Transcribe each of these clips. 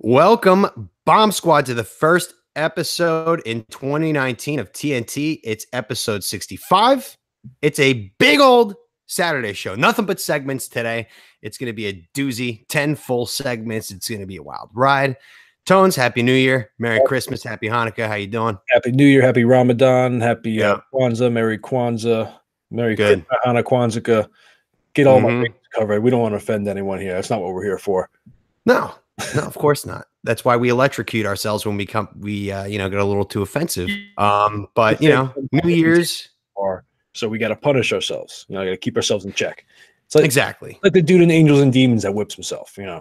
Welcome, Bomb Squad, to the first episode in 2019 of TNT. It's episode 65. It's a big old Saturday show. Nothing but segments today. It's going to be a doozy, 10 full segments. It's going to be a wild ride. Tones, Happy New Year. Merry Christmas. Happy Hanukkah. How you doing? Happy New Year. Happy Ramadan. Happy Kwanzaa. Merry Kwanzaa. Merry Good. Hanukkah, Kwanzaa. Get all my bases covered. We don't want to offend anyone here. That's not what we're here for. No, of course not. That's why we electrocute ourselves when we get a little too offensive. But New Year's, so we got to punish ourselves. Got to keep ourselves in check. It's like exactly like the dude in Angels and Demons that whips himself. Yeah,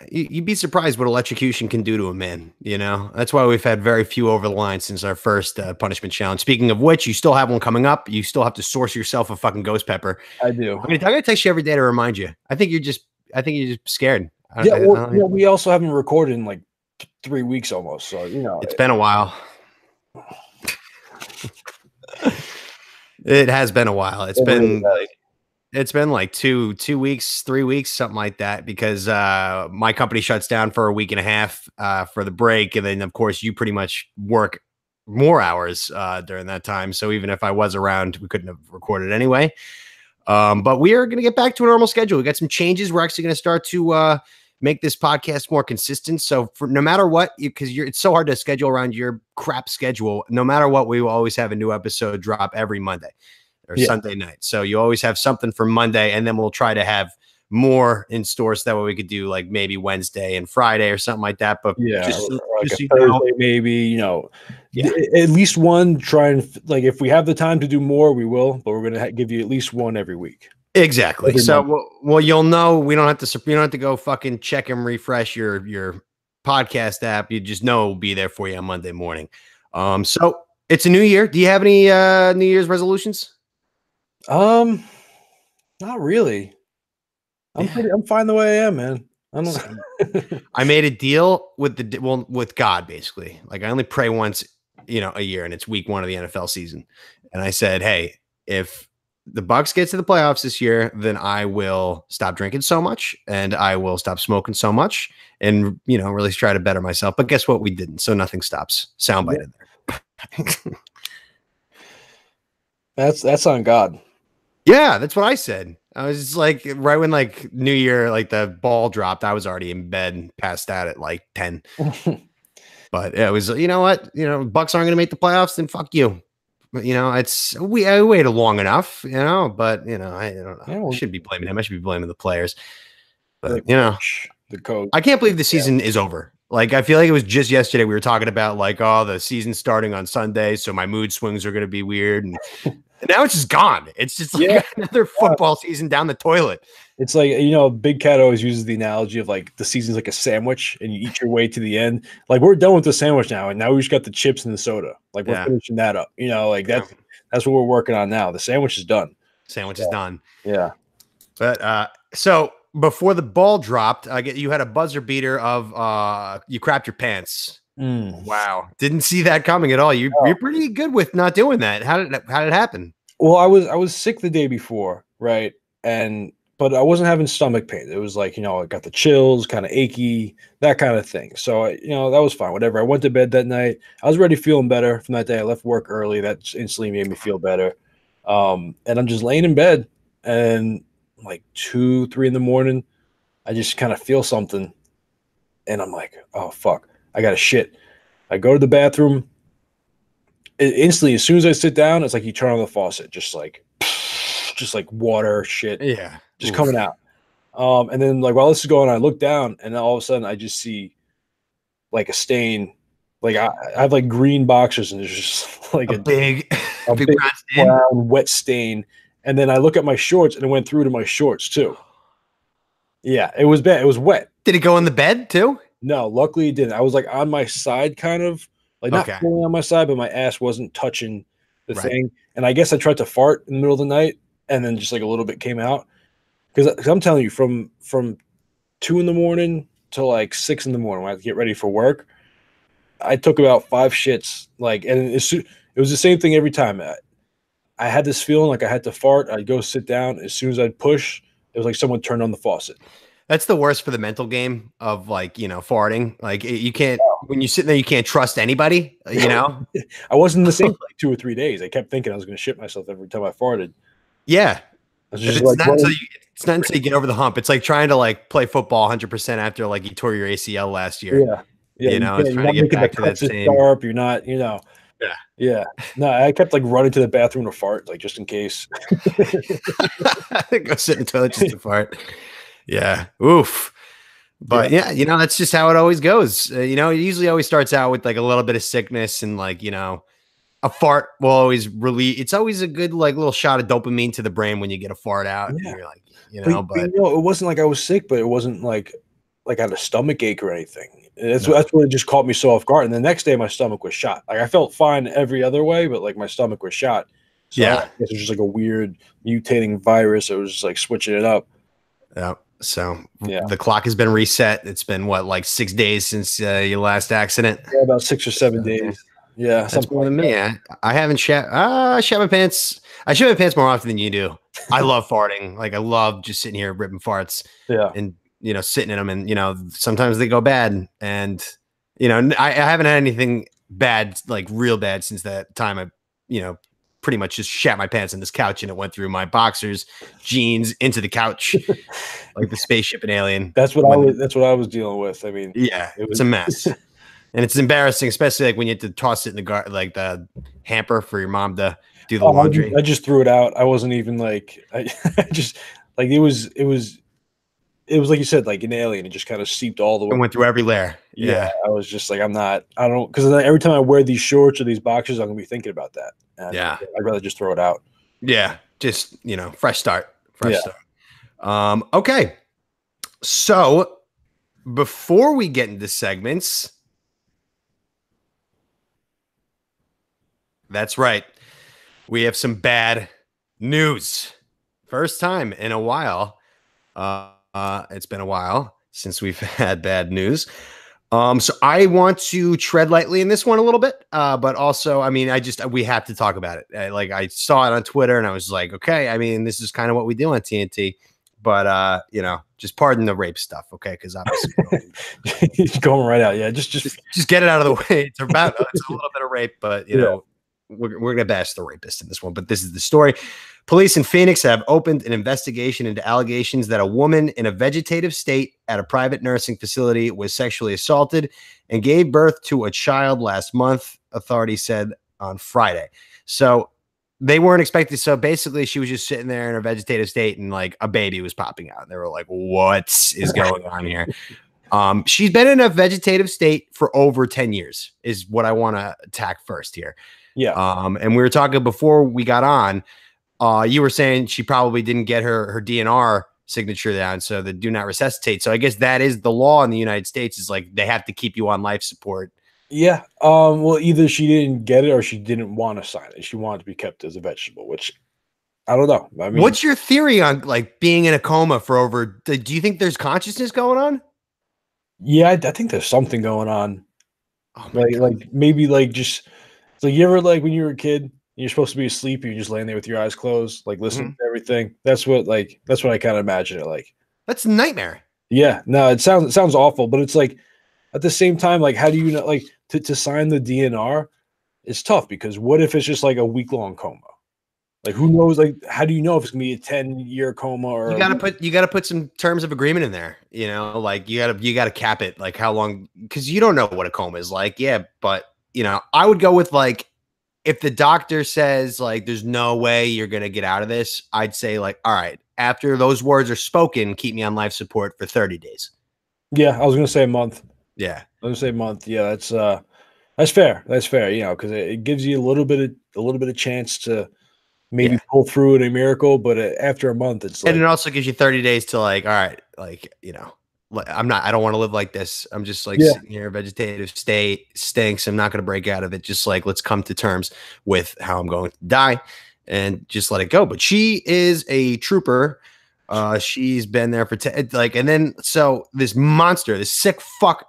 you'd be surprised what electrocution can do to a man. That's why we've had very few over the line since our first punishment challenge. Speaking of which, you still have one coming up. You still have to source yourself a fucking ghost pepper. I do. I'm gonna text you every day to remind you. I think you're just scared. We also haven't recorded in like 3 weeks almost. So it's been a while. It has been a while. It's been like two weeks, 3 weeks, something like that, because my company shuts down for a week and a half for the break. And then, of course, you pretty much work more hours during that time. So even if I was around, we couldn't have recorded anyway. But we are going to get back to a normal schedule. We got some changes. We're actually going to start to make this podcast more consistent. So for no matter what, because it's so hard to schedule around your crap schedule, no matter what, we will always have a new episode drop every Monday or Sunday night. So you always have something for Monday, and then we'll try to have more in store so that way we could do like maybe Wednesday and Friday or something like that. But just Thursday, maybe, at least one. Try and if we have the time to do more, we will. But we're going to give you at least one every week. Exactly. So, well, you'll know you don't have to go fucking check and refresh your podcast app. You just know it'll be there for you on Monday morning. So it's a new year. Do you have any New Year's resolutions? Not really. I'm fine the way I am, man. I don't know. I made a deal with God, basically. Like, I only pray once, a year, and it's week 1 of the NFL season. And I said, hey, if the Bucs get to the playoffs this year, then I will stop drinking so much, and I will stop smoking so much, and really try to better myself. But guess what? We didn't. So nothing stops. Soundbite in there. That's on God. Yeah, that's what I said. I was just like, right when like New Year, like the ball dropped, I was already in bed and passed out at like 10. But it was, you know what? Bucks aren't going to make the playoffs, then fuck you. But I waited long enough, but I don't know. I shouldn't be blaming him. I should be blaming the players. But the coach. I can't believe the season is over. Like, I feel like it was just yesterday we were talking about like, the season's starting on Sunday, so my mood swings are going to be weird, and now it's just gone. It's just like another football season down the toilet. It's like, Big Cat always uses the analogy of like the season's like a sandwich and you eat your way to the end. Like, we're done with the sandwich now, and now we just got the chips and the soda. Like, we're finishing that up. That's what we're working on now. The sandwich is done. Sandwich is done. Yeah. But so before the ball dropped, you had a buzzer beater of you crapped your pants. Wow. Didn't see that coming at all. You're pretty good with not doing that. How did it happen? Well, I was sick the day before, right? But I wasn't having stomach pain. It was like, I got the chills, kind of achy, that kind of thing. So, that was fine. Whatever. I went to bed that night. I was already feeling better from that day. I left work early. That instantly made me feel better. And I'm just laying in bed, and like 2, 3 in the morning, I just kind of feel something. And I'm like, oh, fuck. I got to shit. I go to the bathroom. Instantly, as soon as I sit down, it's like you turn on the faucet, just like water, shit. Yeah. Just coming out. And then like while this is going on, I look down, and all of a sudden I just see like a stain. Like I have like green boxers, and there's just like a big brown wet stain. And then I look at my shorts, and it went through to my shorts too. Yeah, it was bad. It was wet. Did it go in the bed too? No, luckily it didn't. I was like on my side, kind of like not fully on my side, but my ass wasn't touching the thing. And I guess I tried to fart in the middle of the night, and then just like a little bit came out. Because I'm telling you, from 2 in the morning to like 6 in the morning when I had to get ready for work, I took about 5 shits. Like, and it was the same thing every time. I had this feeling like I had to fart. I'd go sit down. As soon as I'd push, it was like someone turned on the faucet. That's the worst for the mental game of like, farting. Like you can't, when you sit there, you can't trust anybody, I wasn't the same for like 2 or 3 days. I kept thinking I was going to shit myself every time I farted. Yeah. I was just like, It's not until you get over the hump. It's like trying to like play football 100% after like you tore your ACL last year. Yeah. Yeah. It's trying to get back to that same. Sharp. You're not, Yeah. Yeah. No, I kept like running to the bathroom to fart, like just in case. Go sit in the toilet just to fart. Yeah. Oof. But yeah, that's just how it always goes. It usually always starts out with like a little bit of sickness and like, a fart will always relieve. It's always a good like little shot of dopamine to the brain when you get a fart out. Yeah. And you're like, but it wasn't like I was sick, but it wasn't like I had a stomach ache or anything. That's what just caught me so off guard. And the next day my stomach was shot. Like I felt fine every other way, but like my stomach was shot. So yeah. I guess it was just like a weird mutating virus. It was just like switching it up. Yeah. So the clock has been reset. It's been like 6 days since your last accident. Yeah, about 6 or 7 days. Yeah, that's more than me. I haven't shat my pants. I shit my pants more often than you do. I love farting. Like I love just sitting here ripping farts. Yeah, and sitting in them, and sometimes they go bad. And I haven't had anything bad, like real bad, since that time. I pretty much just shat my pants on this couch, and it went through my boxers, jeans into the couch, like the spaceship and Alien. That's what I was dealing with. I mean, yeah, it's a mess. And it's embarrassing, especially like when you have to toss it in the hamper for your mom to do the laundry. I just threw it out. I wasn't even like I just like it was like you said, like an Alien. It just kind of seeped all the way. It went through every layer. Yeah. I was just like, because every time I wear these shorts or these boxers, I'm gonna be thinking about that. And yeah, I'd rather just throw it out. Yeah, just fresh start. Start. Okay, so before we get into segments. That's right. We have some bad news. First time in a while. It's been a while since we've had bad news. So I want to tread lightly in this one a little bit. But also, I mean, we have to talk about it. I saw it on Twitter and I was like, okay, I mean, this is kind of what we do on TNT. But just pardon the rape stuff, okay? Because obviously going right out. Yeah, just get it out of the way. It's a little bit of rape, but we're going to bash the rapist in this one, but this is the story. Police in Phoenix have opened an investigation into allegations that a woman in a vegetative state at a private nursing facility was sexually assaulted and gave birth to a child last month, authorities said on Friday. So they weren't expecting. So basically she was just sitting there in a vegetative state and like a baby was popping out. And they were like, what is going on here? She's been in a vegetative state for over 10 years is what I want to attack first here. Yeah. And we were talking before we got on, you were saying she probably didn't get her DNR signature down. So the do not resuscitate. So I guess that is the law in the United States is like, they have to keep you on life support. Yeah. Well, either she didn't get it or she didn't want to sign it. She wanted to be kept as a vegetable, which I don't know. I mean, what's your theory on like being in a coma for over, do you think there's consciousness going on? Yeah, I think there's something going on. Oh like maybe like just like you ever like when you were a kid, and you're supposed to be asleep, and you're just laying there with your eyes closed, like listening to everything. That's what I kind of imagine it like. That's a nightmare. Yeah, no, it sounds awful, but it's like at the same time, like how do you know like to sign the DNR? It's tough because what if it's just like a week-long coma? Like who knows? Like how do you know if it's gonna be a 10-year coma or you gotta put some terms of agreement in there, like you gotta cap it, like how long, because you don't know what a coma is like. Yeah, but I would go with like if the doctor says like there's no way you're gonna get out of this, I'd say like, all right, after those words are spoken, keep me on life support for 30 days. Yeah, I was gonna say a month. Yeah. I was gonna say a month. Yeah, that's fair. That's fair, because it gives you a little bit of chance to maybe pull through in a miracle, but after a month, it's like, and it also gives you 30 days to like, all right, like, I don't want to live like this. I'm just like sitting here, vegetative state stinks. I'm not going to break out of it. Just like, let's come to terms with how I'm going to die and just let it go. But she is a trooper. She's been there for and then, so this monster, this sick fuck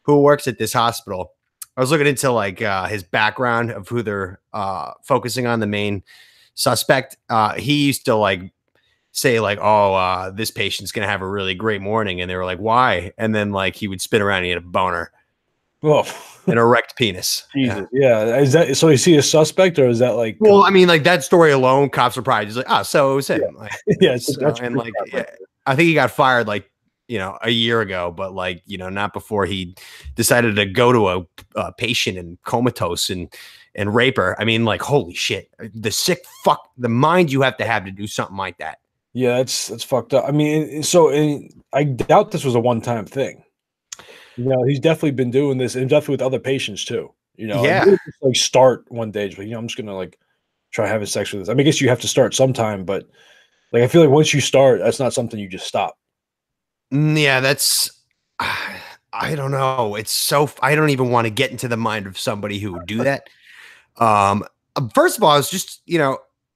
who works at this hospital, I was looking into like his background of who they're focusing on, the main suspect. He used to like say like, "Oh, this patient's gonna have a really great morning," and they were like, "Why?" And then like he would spin around and he had a boner, Well, an erect penis. Jesus, yeah. Is that so? Is he a suspect, or is that like? Well, I mean, like that story alone, cops are probably just like, "Oh, so it was him." Yeah. Like, Yeah, so, and like, yeah, I think he got fired like a year ago, but like not before he decided to go to a patient and comatose and rape her. I mean, like, holy shit, the sick fuck, the mind you have to do something like that. Yeah, that's fucked up. I mean, I doubt this was a one-time thing. He's definitely been doing this, and definitely with other patients too. Yeah. Just, like start one day, but I'm just gonna like try having sex with this. I mean, I guess you have to start sometime, but like I feel like once you start, that's not something you just stop. Yeah, that's I don't know. It's so I don't even want to get into the mind of somebody who would do that. First of all, it's just,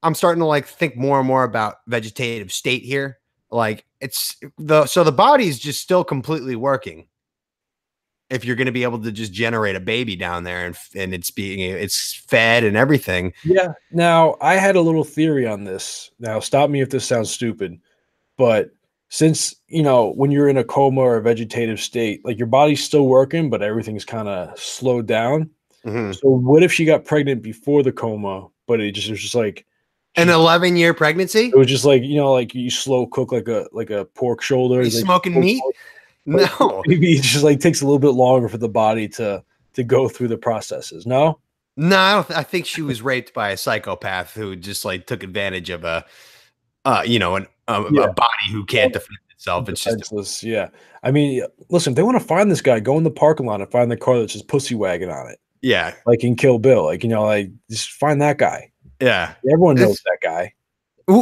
I'm starting to like think more and more about vegetative state here. Like the body's just still completely working. If you're going to be able to just generate a baby down there and it's fed and everything. Yeah. Now I had a little theory on this. Now stop me if this sounds stupid, but since, when you're in a coma or a vegetative state, like your body's still working, but everything's kind of slowed down. Mm-hmm. So what if she got pregnant before the coma, but it was just like an 11-year pregnancy? It was just like, like you slow cook like a pork shoulder. Like smoking meat? No. Maybe it just like takes a little bit longer for the body to go through the processes. No? No, I think she was raped by a psychopath who just like took advantage of a body who can't defend itself. It's just yeah. I mean, listen, if they want to find this guy, go in the parking lot and find the car that says Pussy Wagon on it. Yeah. Like in Kill Bill. Like, like just find that guy. Yeah. Everyone knows that guy.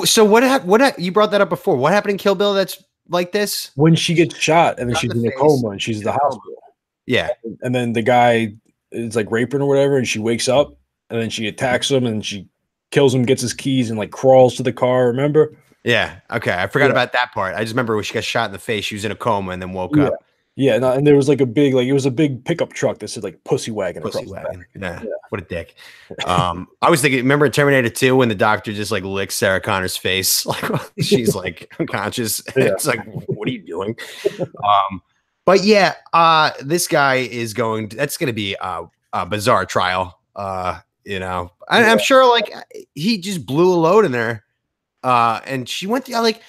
So what you brought that up before. What happened in Kill Bill that's like this? When she gets shot and then she's in a coma and she's in the hospital. Yeah. And then the guy is like raping or whatever, and she wakes up and then she attacks him and she kills him, gets his keys, and like crawls to the car, remember? Yeah. Okay. I forgot about that part. I just remember when she got shot in the face, she was in a coma and then woke up. Yeah, and there was like it was a big pickup truck that said like Pussy Wagon. Pussy Wagon. Yeah. What a dick. I was thinking, remember in Terminator 2 when the doctor just like licks Sarah Connor's face? Like she's like unconscious. Yeah. It's like, what are you doing? But yeah, this guy is that's going to be a bizarre trial. I'm sure like he just blew a load in there. And she went to like,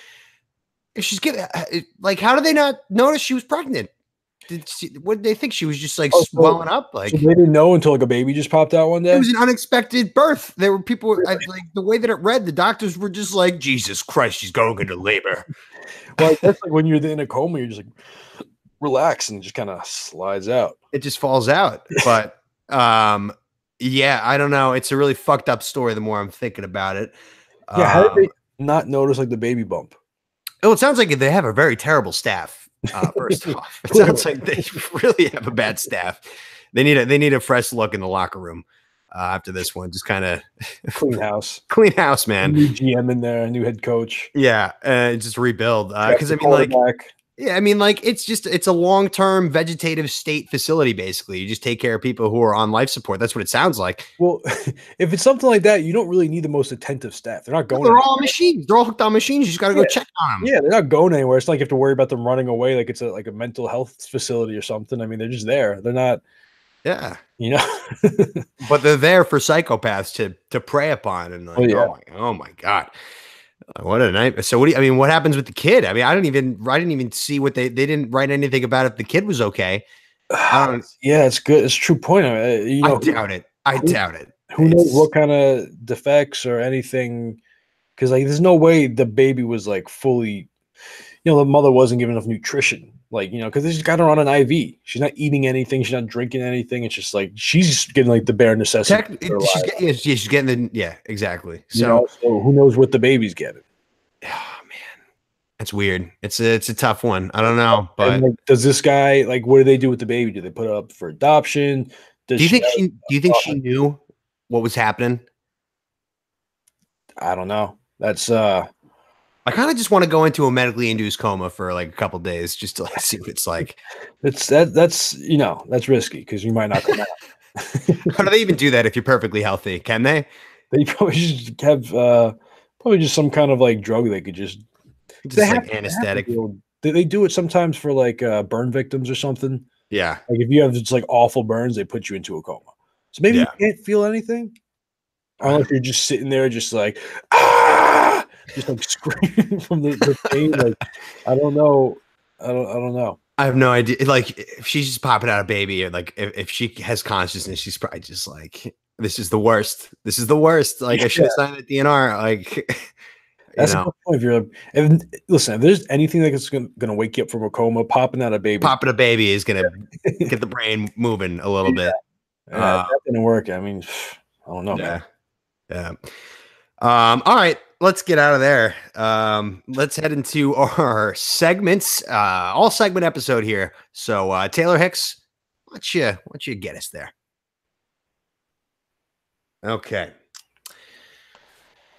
if she's getting like, how did they not notice she was pregnant? What did they think? She was just like swelling up? Like so they didn't know until like a baby just popped out one day. It was an unexpected birth. There were people like the way that it read. The doctors were just like, Jesus Christ, she's going into labor. Well, that's like when you're in a coma, you're just like relax and it just kind of slides out. It just falls out. But yeah, I don't know. It's a really fucked up story. The more I'm thinking about it. Yeah, how did they not notice like the baby bump? Oh, it sounds like they have a very terrible staff. First off, it sounds like they really have a bad staff. They need a fresh look in the locker room after this one. Just kind of clean house, man. New GM in there, a new head coach. Yeah, just rebuild. Because I mean, like, yeah, I mean, like, it's a long-term vegetative state facility. Basically, you just take care of people who are on life support. That's what it sounds like. Well, if it's something like that, you don't really need the most attentive staff. They're not going. They're all machines. They're all hooked on machines. You just got to go check on them. Yeah, they're not going anywhere. It's not like you have to worry about them running away. Like it's a mental health facility or something. I mean, they're just there. They're not. Yeah. But they're there for psychopaths to prey upon. And like, oh my God. What a night. So what happens with the kid? I mean, I didn't even see what they didn't write anything about if the kid was okay. Yeah, it's good. It's a true point. I doubt it. I doubt it. Who knows what kind of defects or anything? Because like, there's no way the baby was like fully, the mother wasn't given enough nutrition. Like, because they just got her on an IV. She's not eating anything. She's not drinking anything. It's just like she's just getting like the bare necessities. She's getting exactly. So who knows what the baby's getting? Oh man, that's weird. It's a tough one. I don't know, but does this guy what do they do with the baby? Do they put it up for adoption? Do you think she knew what was happening? I don't know. That's I kind of just want to go into a medically induced coma for like a couple days just to like see what it's like. That's risky because you might not come out. How do they even do that if you're perfectly healthy? Can they? They probably just have probably just some kind of like drug they could just just like anesthetic. They do it sometimes for like burn victims or something. Yeah. Like if you have just like awful burns, they put you into a coma. So maybe you can't feel anything. Unless you're just sitting there, just like just like screaming from the pain. Like I don't know. I don't know. I have no idea. Like if she's just popping out a baby, or like if she has consciousness, she's probably just like, this is the worst. This is the worst. Like I should have signed a DNR. Like that's a good point. If you're listen, if there's anything that's gonna wake you up from a coma, popping out a baby is gonna get the brain moving a little bit. That didn't work. I mean, I don't know. Yeah. Yeah. All right, let's get out of there. Let's head into our segments, all segment episode here. So Taylor Hicks, why don't you get us there? Okay.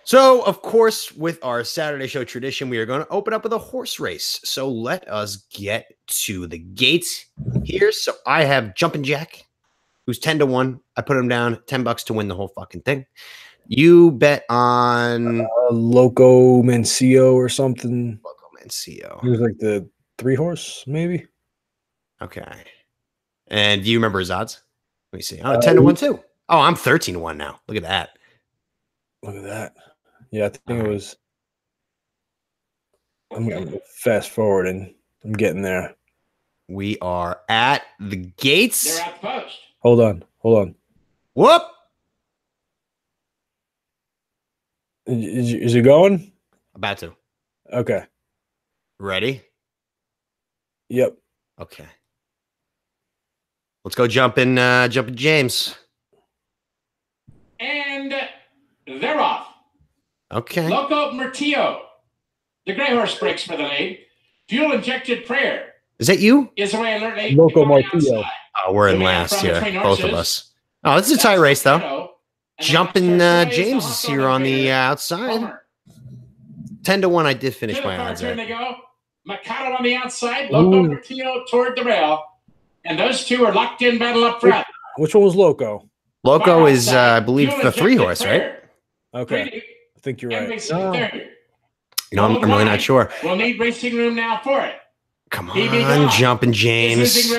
So, of course, with our Saturday show tradition, we are going to open up with a horse race. So let us get to the gates here. So I have Jumpin' Jack, who's 10-1. I put him down $10 to win the whole fucking thing. You bet on Loco Mancio or something. Loco Mancio. He was like the 3-horse, maybe. Okay. And do you remember his odds? Let me see. Oh, 10-1 too. Oh, I'm 13-1 now. Look at that. Look at that. Yeah, I think it was. I'm fast forwarding. I'm getting there. We are at the gates. They're at the post. Hold on. Whoop. Is it going? About to. Okay. Ready? Yep. Okay. Let's go jumping James. And they're off. Okay. Loco Murtillo. The gray horse breaks for the lead. Fuel injected prayer. Is that you? Is away alert 8. Loco Martillo. Oh, we're in last here. Both of us. Oh, this is a tight race though. Jumping James is here on the outside. 10-1. I did finish my odds. There they go. Mikado on the outside. Loco Murtillo toward the rail. And those two are locked in battle up front. Which one was Loco? Loco is, I believe, the 3-horse, right? Okay. I think you're right. You know, I'm really not sure. We'll need racing room now for it. Come on, Jumping James.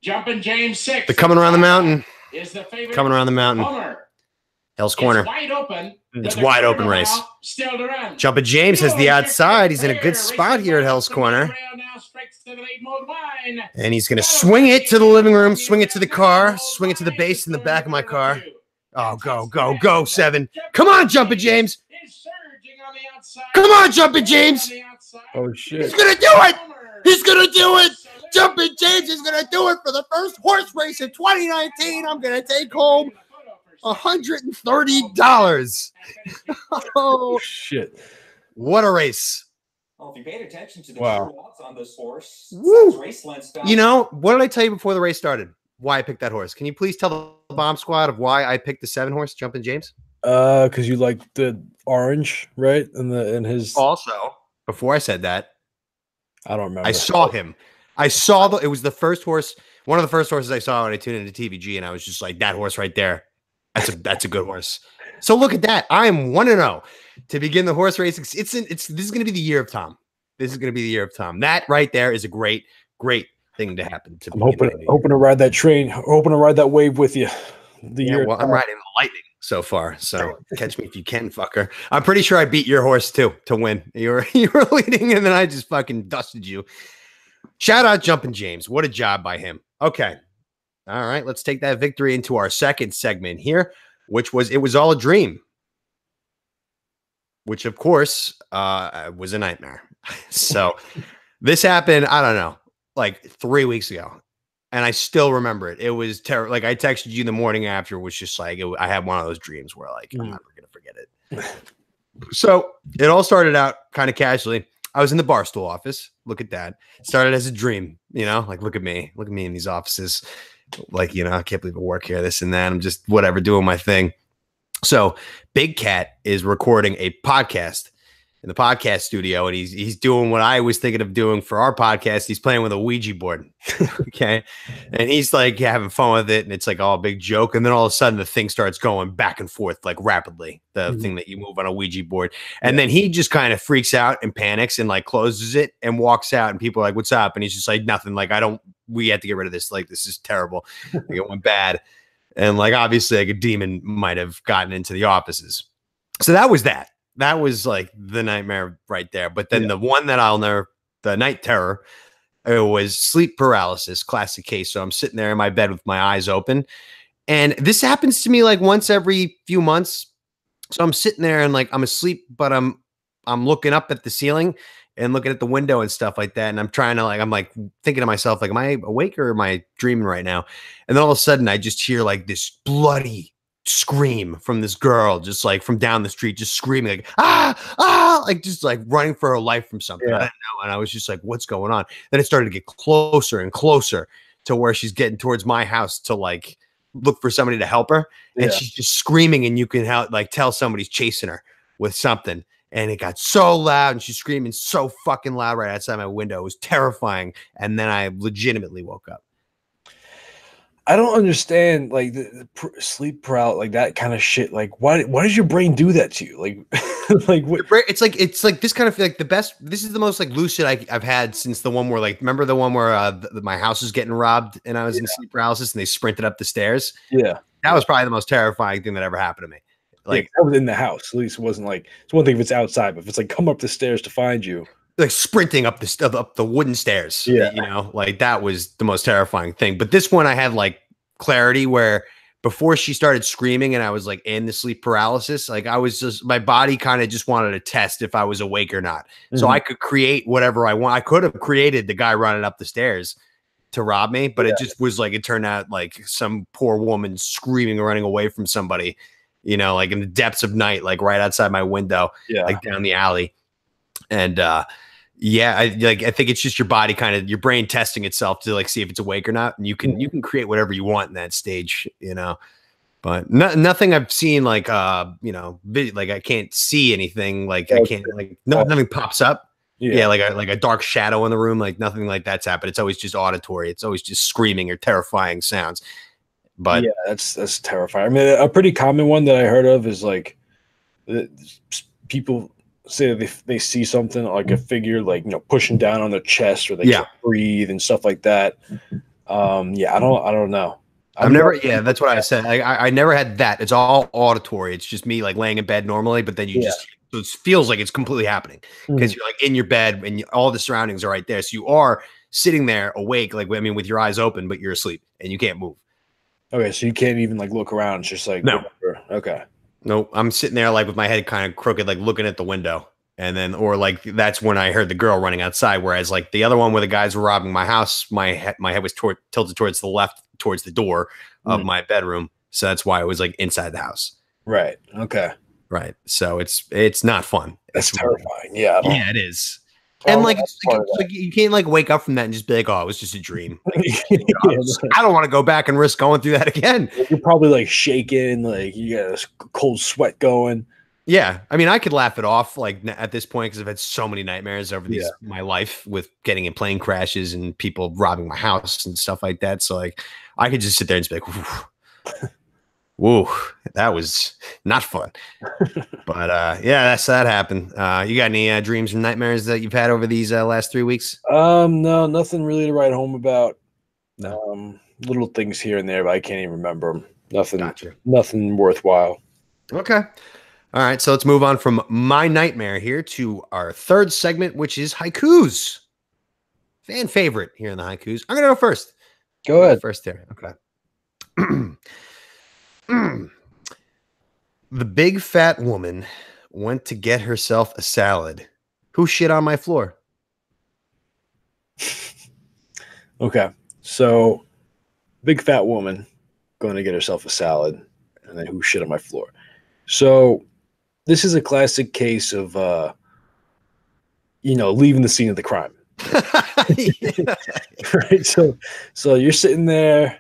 Jumping James 6. They're coming around the mountain. Is the favorite. Coming around the mountain. Hell's Corner. It's wide open. It's wide open race. Still to run. Jumping James has the outside. He's in a good spot here at Hell's Corner. And he's going to swing it to the living room, swing it to the car, swing it to the base in the back of my car. Oh, go, 7. Come on, Jumping James. Come on, Jumping James. Oh, shit. He's going to do it. He's going to do it. Jumping James is going to do it for the first horse race in 2019. I'm going to take home $130. Oh, shit. What a race. Well, if you paid attention to the odds on this horse, race lens you know, what did I tell you before the race started? Why I picked that horse? Can you please tell the bomb squad of why I picked the 7-horse Jumping James? Because you like the orange, right? And his. Also, before I said that, I don't remember. I saw him. I saw it was the first horse, one of the first horses I saw when I tuned into TVG, and I was just like, that horse right there. That's a good horse. So look at that. I am 1-0 to begin the horse racing. This is going to be the year of Tom. This is going to be the year of Tom. That right there is a great thing to happen. I'm hoping to ride that train, hoping to ride that wave with you. Well, I'm riding the lightning so far. So catch me if you can, fucker. I'm pretty sure I beat your horse too to win. You were leading, and then I just fucking dusted you. Shout out Jumping James. What a job by him. Okay. All right. Let's take that victory into our second segment here, which was It Was All a Dream, which, of course, was a nightmare. So this happened, I don't know, like 3 weeks ago. And I still remember it. It was terrible. Like I texted you the morning after, was just like, I had one of those dreams where like, I'm never going to forget it. So it all started out kind of casually. I was in the Barstool office. Look at that. It started as a dream, you know, like, look at me in these offices. Like, you know, I can't believe I work here, this and that. I'm just whatever, doing my thing. So Big Cat is recording a podcast in the podcast studio, and he's doing what I was thinking of doing for our podcast. He's playing with a Ouija board. Okay. And he's like having fun with it, and it's like all a big joke. And then all of a sudden the thing starts going back and forth like rapidly, the thing that you move on a Ouija board. And then he just kind of freaks out and panics and like closes it and walks out, and people are like, "What's up?" And he's just like, "Nothing. Like, we have to get rid of this. Like, this is terrible." Like, it went bad. And like, obviously like a demon might have gotten into the offices. So that was like the nightmare right there. But then the one that the night terror, it was sleep paralysis, classic case. So I'm sitting there in my bed with my eyes open, and this happens to me like once every few months. So I'm sitting there and like I'm asleep, but I'm looking up at the ceiling and looking at the window and stuff like that. And I'm trying to I'm thinking to myself, like, am I awake or am I dreaming right now? And then all of a sudden I just hear like this bloody scream from this girl, just like from down the street, just screaming like, like just like running for her life from something. I didn't know. And I was just like, what's going on? Then it started to get closer and closer to where she's getting towards my house to like look for somebody to help her. And she's just screaming, and you can tell somebody's chasing her with something. And it got so loud, and she's screaming so fucking loud right outside my window. It was terrifying. And then I legitimately woke up. I don't understand like the sleep paralysis, like that kind of shit. Like, why does your brain do that to you? Like, like what? It's like this kind of like the best. This is the most like lucid I've had since the one where like, remember the one where my house was getting robbed and I was in sleep paralysis and they sprinted up the stairs. Yeah, that was probably the most terrifying thing that ever happened to me. Like, I was in the house. At least it wasn't like, it's one thing if it's outside, but if it's like come up the stairs to find you, like sprinting up the wooden stairs. Yeah, you know, like that was the most terrifying thing. But this one I had like clarity where before she started screaming and I was like in the sleep paralysis, like I was just, my body kind of just wanted to test if I was awake or not. So I could create whatever I want. I could have created the guy running up the stairs to rob me, but it just was like, it turned out like some poor woman screaming and running away from somebody, you know, like in the depths of night, like right outside my window, like down the alley. And I think it's just your body your brain testing itself to like see if it's awake or not. And you can create whatever you want in that stage, you know, but nothing I've seen like, you know, like I can't see anything. Like I can't like, nothing pops up. Yeah. Like a dark shadow in the room, like nothing like that's happened. It's always just auditory. It's always just screaming or terrifying sounds. But yeah, that's terrifying. I mean, a pretty common one that I heard of is like people say that they see something like a figure, like, you know, pushing down on their chest, or they can't breathe and stuff like that. I don't know. I've never. Yeah, that's what I said. I never had that. It's all auditory. It's just me like laying in bed normally, but then you just, so it feels like it's completely happening because you're like in your bed and all the surroundings are right there. So you are sitting there awake, like, I mean, with your eyes open, but you're asleep and you can't move. Okay, so you can't even like look around. It's just like, no. Whatever. Okay. No, I'm sitting there like with my head kind of crooked, like looking at the window. And then, or like, that's when I heard the girl running outside. Whereas like the other one where the guys were robbing my house, my head was tilted towards the left, towards the door of my bedroom. So that's why it was like inside the house. Right. Okay. Right. So it's not fun. That's terrifying. Yeah. Yeah, it is. And like you can't like wake up from that and just be like, oh, it was just a dream. Like, I don't want to go back and risk going through that again. You're probably like shaking, like you got a cold sweat going. Yeah, I mean, I could laugh it off like at this point because I've had so many nightmares over my life with getting in plane crashes and people robbing my house and stuff like that. So like, I could just sit there and just be like, whoa, that was not fun. But that happened. You got any dreams and nightmares that you've had over these last 3 weeks? No, nothing really to write home about. Little things here and there, but I can't even remember them. Nothing worthwhile. Okay. All right, so let's move on from my nightmare here to our third segment, which is haikus. Fan favorite here in the haikus. I'm going to go first. Go ahead. First there. Okay. The big fat woman went to get herself a salad. Who shit on my floor? Okay, so big fat woman going to get herself a salad, and then who shit on my floor? So this is a classic case of, leaving the scene of the crime. Right. So you're sitting there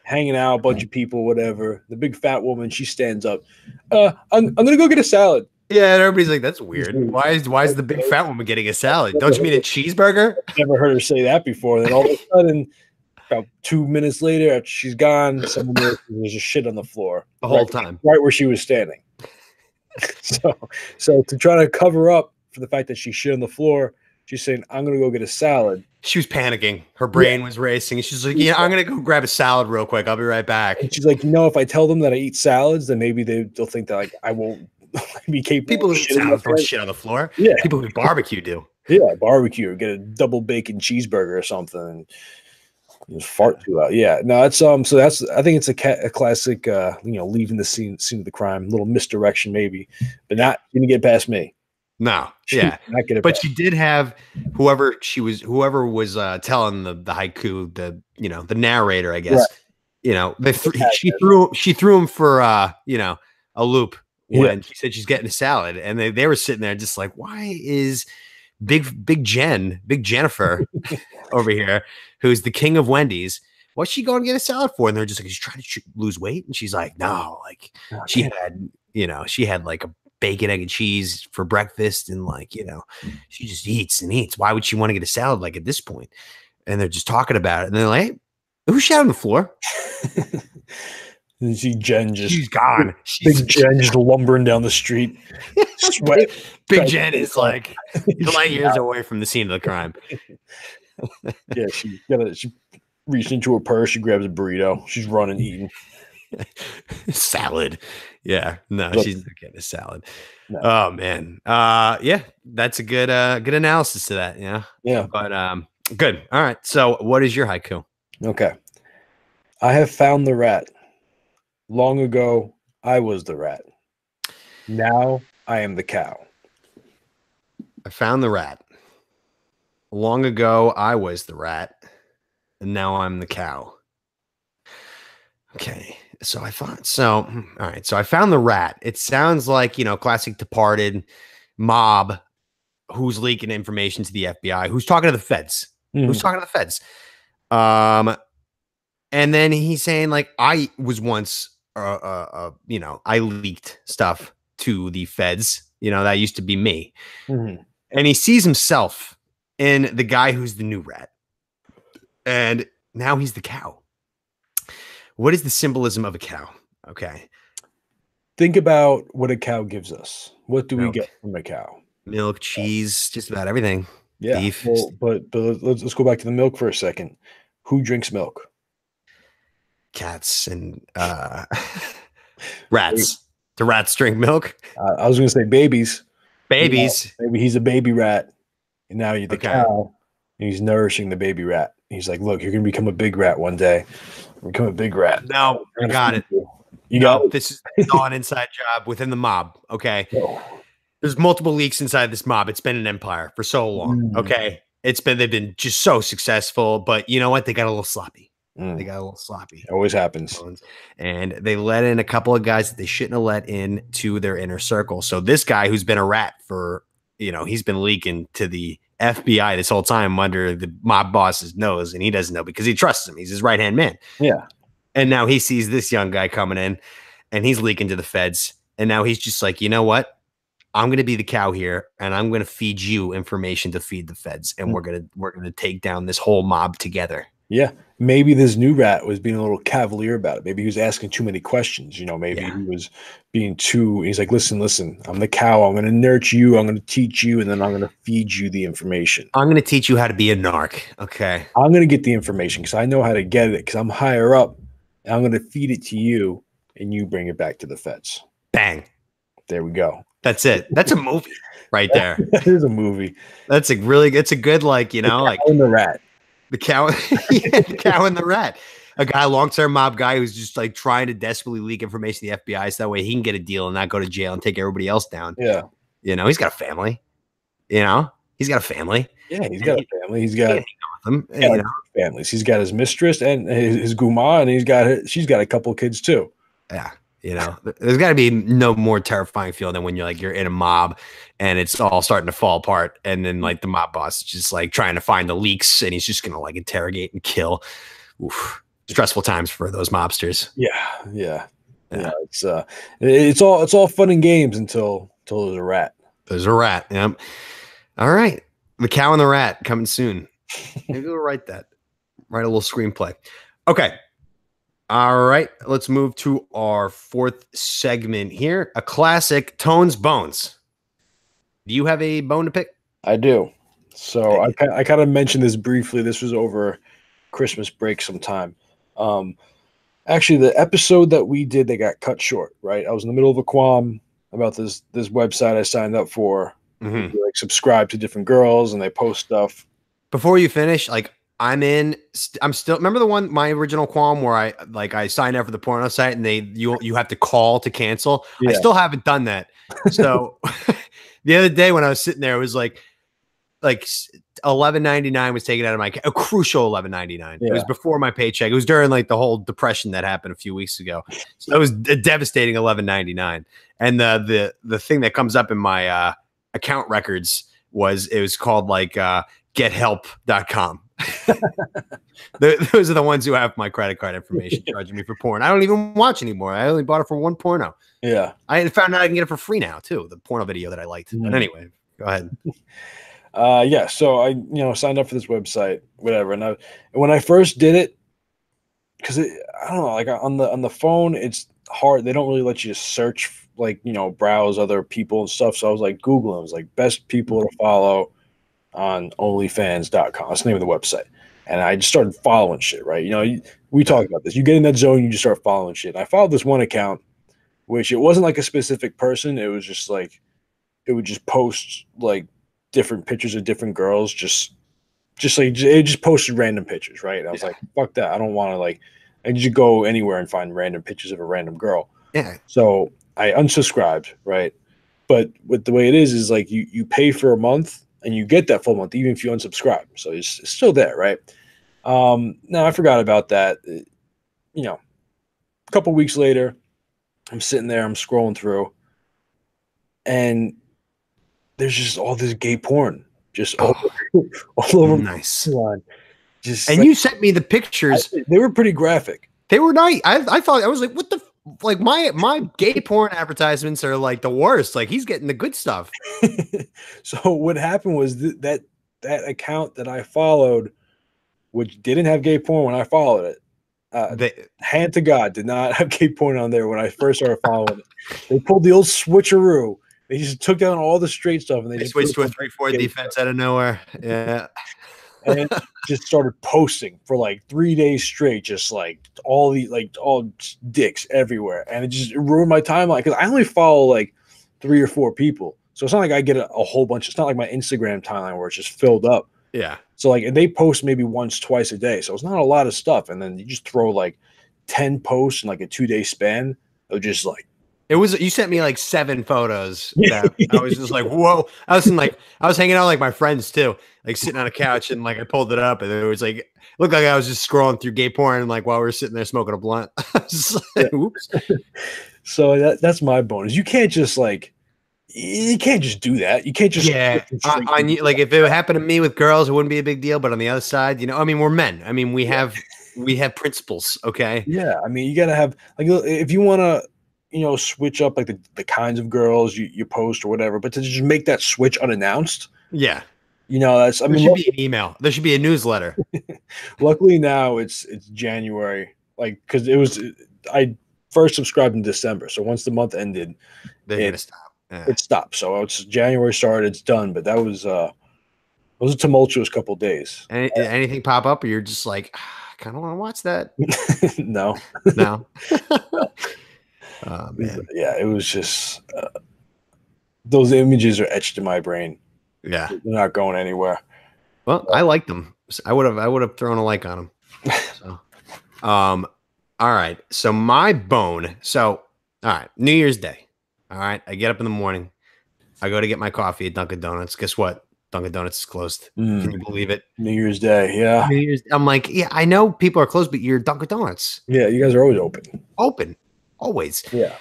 hanging out, a bunch of people, whatever. The big fat woman, she stands up. I'm going to go get a salad. Yeah, and everybody's like, "That's weird. Why is the big fat woman getting a salad? Don't you mean a cheeseburger?" Never heard her say that before. Then all of a sudden, about 2 minutes later, after she's gone, someone notices there's just shit on the floor The whole time. right where she was standing. So to try to cover up for the fact that she shit on the floor, she's saying, "I'm gonna go get a salad." She was panicking. Her brain was racing. She's like, "Yeah, I'm gonna go grab a salad real quick. I'll be right back." And she's like, if I tell them that I eat salads, then maybe they'll think that like I won't be capable. People who of eat shitting salad throw myself. shit on the floor. Yeah. People who barbecue do. Yeah, barbecue or get a double bacon cheeseburger or something and just fart too loud. Yeah, no, it's so that's I think it's a classic leaving the scene of the crime, little misdirection maybe, but not gonna get past me. No, yeah, Not get it but past. she did have whoever was telling the haiku, the narrator, I guess. Right. She threw him for a loop when she said she's getting a salad, and they were sitting there just like, why is Big Jennifer over here, who's the king of Wendy's, what's she going to get a salad for? And they're just like, she's trying to lose weight, and she's like, no, like she had like a bacon, egg, and cheese for breakfast, and she just eats and eats. Why would she want to get a salad like at this point? And they're just talking about it, and they're like, hey, who shot on the floor? And she's gone. Big Jen just lumbering down the street. Sweat. Big Jen is like light years away from the scene of the crime. Yeah, she reached into her purse, she grabs a burrito, she's running, eating. Salad. Yeah. No, she's not getting a salad. No. Oh man. Yeah, that's a good analysis to that. Yeah. Yeah. But good. All right. So what is your haiku? Okay. I have found the rat. Long ago, I was the rat. Now I am the cow. I found the rat. Long ago, I was the rat. And now I'm the cow. Okay. So all right. So I found the rat. It sounds like, classic Departed mob who's leaking information to the FBI, who's talking to the feds. Who's talking to the feds. And then he's saying, like, I was once, I leaked stuff to the feds. That used to be me. Mm-hmm. And he sees himself in the guy who's the new rat. And now he's the cow. What is the symbolism of a cow? Okay. Think about what a cow gives us. What do we get from a cow? Milk, cheese, just about everything. Yeah. Beef. Well, but let's go back to the milk for a second. Who drinks milk? Cats and rats. Do rats drink milk? I was going to say babies. Babies. Maybe he's a baby rat, and now you're the cow, and he's nourishing the baby rat. He's like, look, you're going to become a big rat one day. Become a big rat. No, I got it. You got it? This is all an inside job within the mob. Okay. Oh. There's multiple leaks inside this mob. It's been an empire for so long. Okay. They've been just so successful, but you know what? They got a little sloppy. They got a little sloppy. Always happens. And they let in a couple of guys that they shouldn't have let in to their inner circle. So this guy who's been a rat for, he's been leaking to the FBI this whole time under the mob boss's nose, and he doesn't know because he trusts him. He's his right-hand man. Yeah. And now he sees this young guy coming in, and he's leaking to the feds. And now he's just like, you know what? I'm going to be the cow here, and I'm going to feed you information to feed the feds, and we're going to take down this whole mob together. Yeah. Maybe this new rat was being a little cavalier about it. Maybe he was asking too many questions. Maybe he was being he's like, listen, I'm the cow. I'm going to nurture you. I'm going to teach you. And then I'm going to feed you the information. I'm going to teach you how to be a narc. Okay. I'm going to get the information because I know how to get it because I'm higher up. And I'm going to feed it to you and you bring it back to the feds. Bang. There we go. That's it. That's a movie right there. That is a movie. It's a good, like, the the rat. The cow, the cow and the rat. A guy, long-term mob guy who's just like trying to desperately leak information to the FBI so that way he can get a deal and not go to jail and take everybody else down. Yeah. He's got a family. He's got a family. Yeah, he's got a family. He's got families. He's got his mistress and his guma, and she's got a couple of kids too. Yeah. There's got to be no more terrifying feeling than when you're in a mob and it's all starting to fall apart. And then like the mob boss is just like trying to find the leaks and he's just going to like interrogate and kill. Oof. Stressful times for those mobsters. Yeah. It's all fun and games until Till there's a rat. There's a rat. Yep. All right. The Cow and the Rat coming soon. Maybe we'll write that. Write a little screenplay. Okay. All right. Let's move to our fourth segment here. A classic, Tones Bones. Do you have a bone to pick? I do. So I kind of mentioned this briefly. This was over Christmas break sometime. Actually, the episode that we did, they got cut short, right? I was in the middle of a qualm about this website I signed up for. Mm-hmm. Like subscribe to different girls and they post stuff. Before you finish, like I'm still remember the one, my original qualm where I signed up for the porno site and you have to call to cancel. Yeah. I still haven't done that. So the other day when I was sitting there, it was like $11.99 was taken out of my a crucial $11.99. Yeah. It was before my paycheck. It was during like the whole depression that happened a few weeks ago. So it was a devastating $11.99. And the thing that comes up in my account records was called like gethelp.com. Those are the ones who have my credit card information charging me for porn. I don't even watch anymore. I only bought it for one porno. Yeah. I found out I can get it for free now too. The porno video that I liked. Mm-hmm. But anyway, go ahead. Yeah. So I, signed up for this website, whatever. And when I first did it, because I don't know, like on the phone, it's hard. They don't really let you search, like, browse other people and stuff. So I was like Googling, it was like best people to follow on onlyfans.com. That's the name of the website. And I just started following shit, right? We talked about this. You get in that zone, you just start following shit. And I followed this one account, which it wasn't like a specific person. It was just like, it would just post like different pictures of different girls, just like it just posted random pictures, right? And I was like, fuck that. I don't want to I just go anywhere and find random pictures of a random girl. Yeah. So I unsubscribed, right? But with the way it is like you pay for a month and you get that full month, even if you unsubscribe. So it's still there, right? Now I forgot about that. A couple weeks later, I'm sitting there, I'm scrolling through, and there's just all this gay porn, just all over. Nice. Just and you sent me the pictures. They were pretty graphic. They were nice. I thought, I was like, what the like my gay porn advertisements are like the worst. Like he's getting the good stuff. So what happened was that account that I followed, which didn't have gay porn when I followed it, hand to God, did not have gay porn on there when I first started following it. They pulled the old switcheroo. They just took down all the straight stuff and they switched to a 3-4 defense out of nowhere. Yeah. And just started posting for like 3 days straight, just like all dicks everywhere. And it ruined my timeline because I only follow like 3 or 4 people. So it's not like I get a whole bunch. It's not like my Instagram timeline where it's just filled up. Yeah. So and they post maybe once, twice a day. So it's not a lot of stuff. And then you just throw like 10 posts in like a 2-day span of just like. You sent me like 7 photos that I was just like, whoa. I was hanging out like my friends too, like sitting on a couch and like I pulled it up and it was like, looked like I was just scrolling through gay porn and like while we were sitting there smoking a blunt. Like, oops. So that's my bonus. You can't just do that. You can't just like if it happened to me with girls, it wouldn't be a big deal. But on the other side, I mean, we're men. I mean, we have principles. Okay. Yeah. I mean, you gotta have like if you want to. Switch up like the kinds of girls you post or whatever, but to just make that switch unannounced. Yeah. There should be an email. There should be a newsletter. Luckily now it's January, like, cause I first subscribed in December. So once the month ended, it stopped. Yeah. It stopped. So it's January started, it's done. But that was a tumultuous couple of days. Anything pop up or you're just like, I kind of want to watch that. No. Oh, man. Yeah, it was just those images are etched in my brain. Yeah, they're not going anywhere. Well, I liked them. I would have thrown a like on them. So, all right. So my bone. So, all right. New Year's Day. All right. I get up in the morning. I go to get my coffee at Dunkin' Donuts. Guess what? Dunkin' Donuts is closed. Can you believe it? New Year's Day. Yeah. I'm like, yeah, I know people are closed, but you're Dunkin' Donuts. Yeah, you guys are always open. Always. Yeah.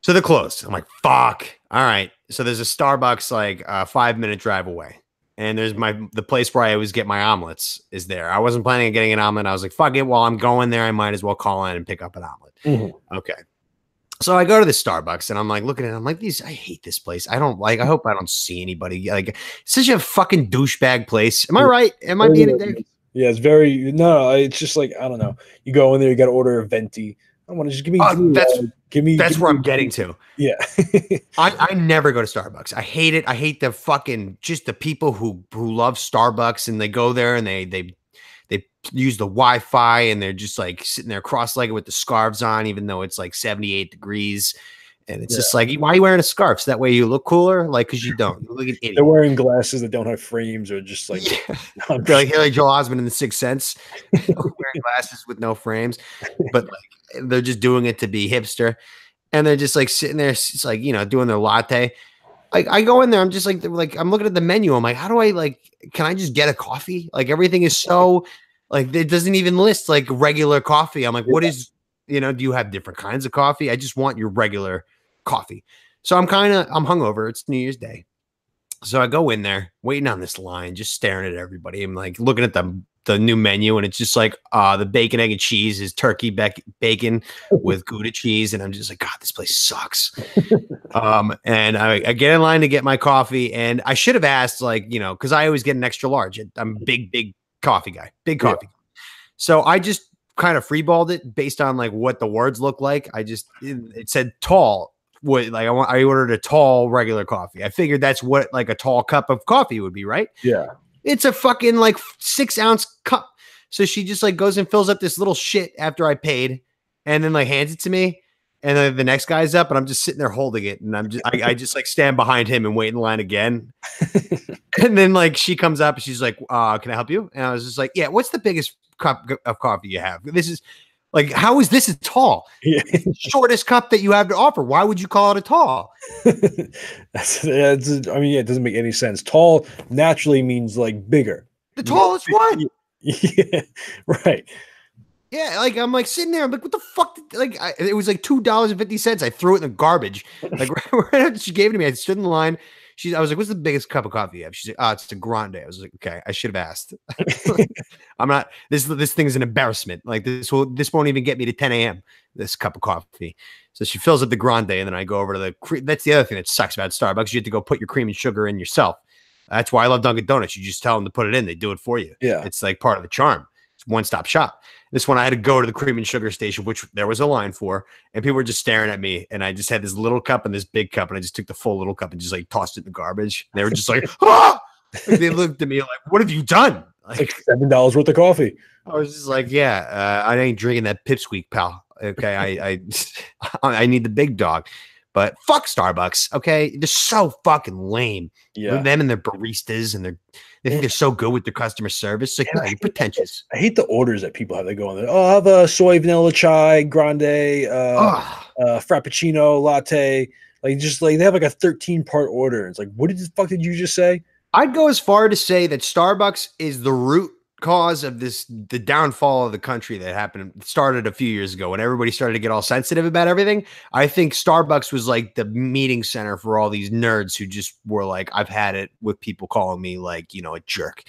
So they're closed. I'm like, fuck. All right. So there's a Starbucks like a 5-minute drive away. And there's the place where I always get my omelets is there. I wasn't planning on getting an omelet. I was like, fuck it. While I'm going there, I might as well call in and pick up an omelet. Mm-hmm. Okay. So I go to the Starbucks and I'm like looking at it. I'm like, I hate this place. I hope I don't see anybody. Like, it's such a fucking douchebag place. Am I right? Am I being a dick? Yeah, it's very, no, it's just like, I don't know. You go in there, you got to order a venti. I want to just give me, that's where I'm getting to. Yeah. I never go to Starbucks. I hate it. I hate the fucking, just the people who love Starbucks and they go there and they use the Wi-Fi and they're just like sitting there cross-legged with the scarves on, even though it's like 78 degrees. And it's just like, why are you wearing a scarf? So that way you look cooler? Like, because you don't. You look an idiot. They're wearing glasses that don't have frames or just like... They're like Joel Osment in The Sixth Sense. Wearing glasses with no frames. But like, they're just doing it to be hipster. And they're just like sitting there, it's like, doing their latte. I go in there, I'm just like, I'm looking at the menu. I'm like, how do I can I just get a coffee? Like, everything is so... Like, it doesn't even list like regular coffee. I'm like, what is, do you have different kinds of coffee? I just want your regular coffee. So I'm hungover. It's New Year's Day. So I go in there waiting on this line, just staring at everybody. I'm like looking at the new menu and it's just like, the bacon, egg and cheese is turkey bacon with Gouda cheese. And I'm just like, God, this place sucks. And I get in line to get my coffee and I should have asked cause I always get an extra large. I'm a big coffee guy, big coffee. Yeah. So I just kind of freeballed it based on like what the words look like. It said tall. I ordered a tall regular coffee. I figured that's what like a tall cup of coffee would be, right? Yeah. It's a fucking like 6-ounce cup. So she just like goes and fills up this little shit after I paid and then like hands it to me. And then the next guy's up and I'm just sitting there holding it. And I just like stand behind him and wait in line again. And then like she comes up and she's like, can I help you? And I was just like, yeah, what's the biggest cup of coffee you have? This is like, how is this tall? Yeah. Shortest cup that you have to offer. Why would you call it a tall? It doesn't make any sense. Tall naturally means like bigger. The tallest one. Yeah, right. Yeah, like I'm like sitting there. I'm like, what the fuck? It was like $2.50. I threw it in the garbage. Like right after she gave it to me, I stood in the line. I was like, what's the biggest cup of coffee you have? She's like, oh, it's a grande. I was like, okay, I should have asked. I'm not. This thing is an embarrassment. Like this won't even get me to 10 a.m. This cup of coffee. So she fills up the grande, and then I go over to that's the other thing that sucks about Starbucks. You have to go put your cream and sugar in yourself. That's why I love Dunkin' Donuts. You just tell them to put it in. They do it for you. Yeah, it's like part of the charm. It's one-stop shop. This one I had to go to the cream and sugar station, which there was a line for, and people were just staring at me. And I just had this little cup and this big cup, and I just took the full little cup and just like tossed it in the garbage. And they were just like, ah! Like, they looked at me like, what have you done? Like $7 worth of coffee. I was just like, yeah, I ain't drinking that Pipsqueak, pal. Okay, I need the big dog. But fuck Starbucks, okay? They're so fucking lame. Yeah. Them and their baristas, and they think they're so good with their customer service. Like, no, you're pretentious. I hate the orders that people have. They go on there. Oh, I have a soy vanilla chai, grande, frappuccino, latte. Like, just like they have like a 13-part order. It's like, what the fuck did you just say? I'd go as far to say that Starbucks is the root cause of the downfall of the country that started a few years ago when everybody started to get all sensitive about everything. I think Starbucks was like the meeting center for all these nerds who just were like, I've had it with people calling me like, a jerk,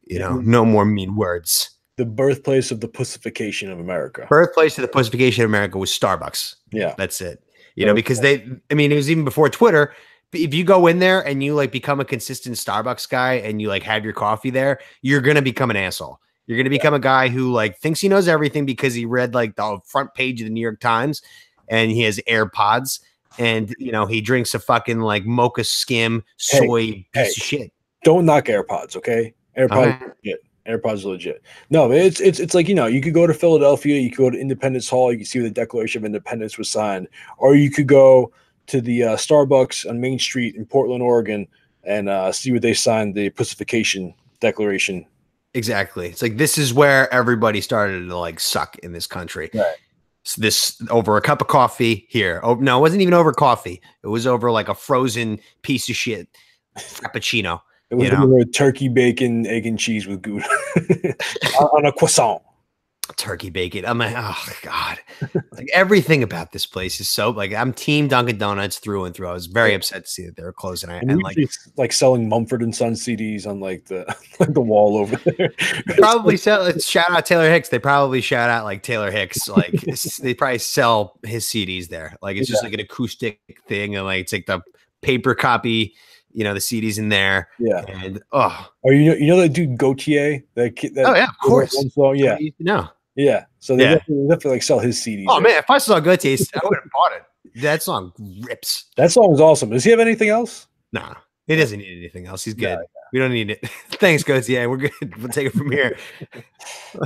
no more mean words. The birthplace of the pussification of America. Birthplace of the pussification of America was Starbucks. Yeah. That's it. Because it was even before Twitter. If you go in there and you like become a consistent Starbucks guy and you like have your coffee there, you're going to become an asshole. You're going to become a guy who like thinks he knows everything because he read like the front page of the New York Times and he has AirPods and, he drinks a fucking like mocha skim soy piece of shit. Don't knock AirPods. Okay. AirPods. AirPods are legit. No, it's like, you could go to Philadelphia, you could go to Independence Hall, you can see where the Declaration of Independence was signed, or you could go to the Starbucks on Main Street in Portland, Oregon, and see where they signed the Pacification Declaration. Exactly. It's like this is where everybody started to like suck in this country. Right. So this over a cup of coffee here. Oh no, it wasn't even over coffee. It was over like a frozen piece of shit frappuccino. It was over turkey, bacon, egg, and cheese with Gouda on a croissant. turkey bacon. I'm like, oh God, like everything about this place is so like I'm team Dunkin' Donuts through and through. I was very upset to see that they were closing. And Like like selling Mumford and Son CDs on like the like the wall over there. probably sell. Shout out Taylor Hicks. They probably shout out like Taylor Hicks. Like they probably sell his CDs there. Like it's just like an acoustic thing, and like it's like the paper copy. You know, the CDs in there. Yeah. And you know that dude Gautier? That kid. That, oh yeah, of course. Song? Yeah. No. Yeah. So they definitely like sell his CDs. Oh man, if I saw Gautier, I would have bought it. That song rips. That song was awesome. Does he have anything else? No, he doesn't need anything else. He's good. We don't need it. Thanks, Gautier. We're good. We'll take it from here.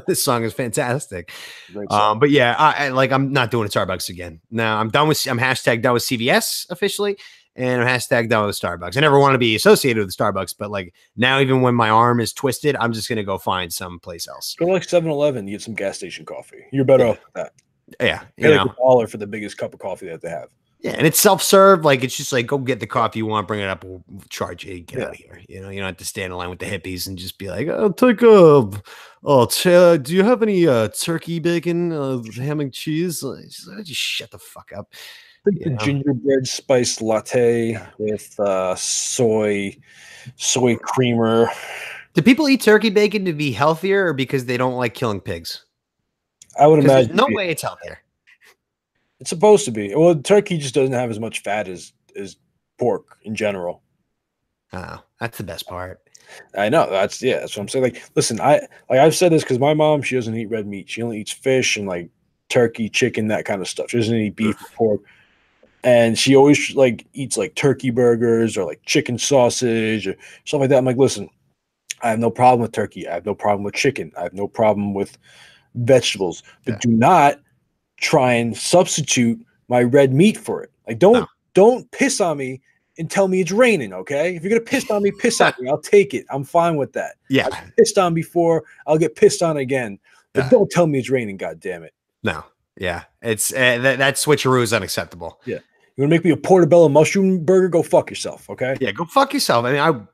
This song is fantastic. But yeah, I'm not doing a Starbucks again. Now I'm hashtag done with CVS officially. And I'm hashtag done with Starbucks. I never want to be associated with Starbucks, but like now, even when my arm is twisted, I'm just gonna go find someplace else. Go to like 7-Eleven, get some gas station coffee. You're better off with that. Yeah, you know, $1 for the biggest cup of coffee that they have. Yeah, and it's self-serve. Like it's just like go get the coffee you want, bring it up, we'll charge you, get out of here. You know, you don't have to stand in line with the hippies and just be like, "Oh, take do you have any turkey bacon, ham and cheese?" Just shut the fuck up. The gingerbread spiced latte with soy creamer. Do people eat turkey bacon to be healthier or because they don't like killing pigs? I would imagine. No way it's healthier. It's supposed to be. Well, turkey just doesn't have as much fat as pork in general. Oh, that's the best part. I know. That's what I'm saying. Like, listen, I've said this because my mom, she doesn't eat red meat. She only eats fish and like turkey, chicken, that kind of stuff. She doesn't eat beef or pork. And she always like eats like turkey burgers or like chicken sausage or stuff like that. I'm like, listen, I have no problem with turkey. I have no problem with chicken. I have no problem with vegetables. But do not try and substitute my red meat for it. Like, don't piss on me and tell me it's raining, okay? If you're gonna piss on me, piss on me. I'll take it. I'm fine with that. Yeah. I've been pissed on before. I'll get pissed on again. But don't tell me it's raining, God damn it. No. Yeah. It's that switcheroo is unacceptable. Yeah. You want to make me a portobello mushroom burger? Go fuck yourself, okay? Yeah, go fuck yourself. I mean,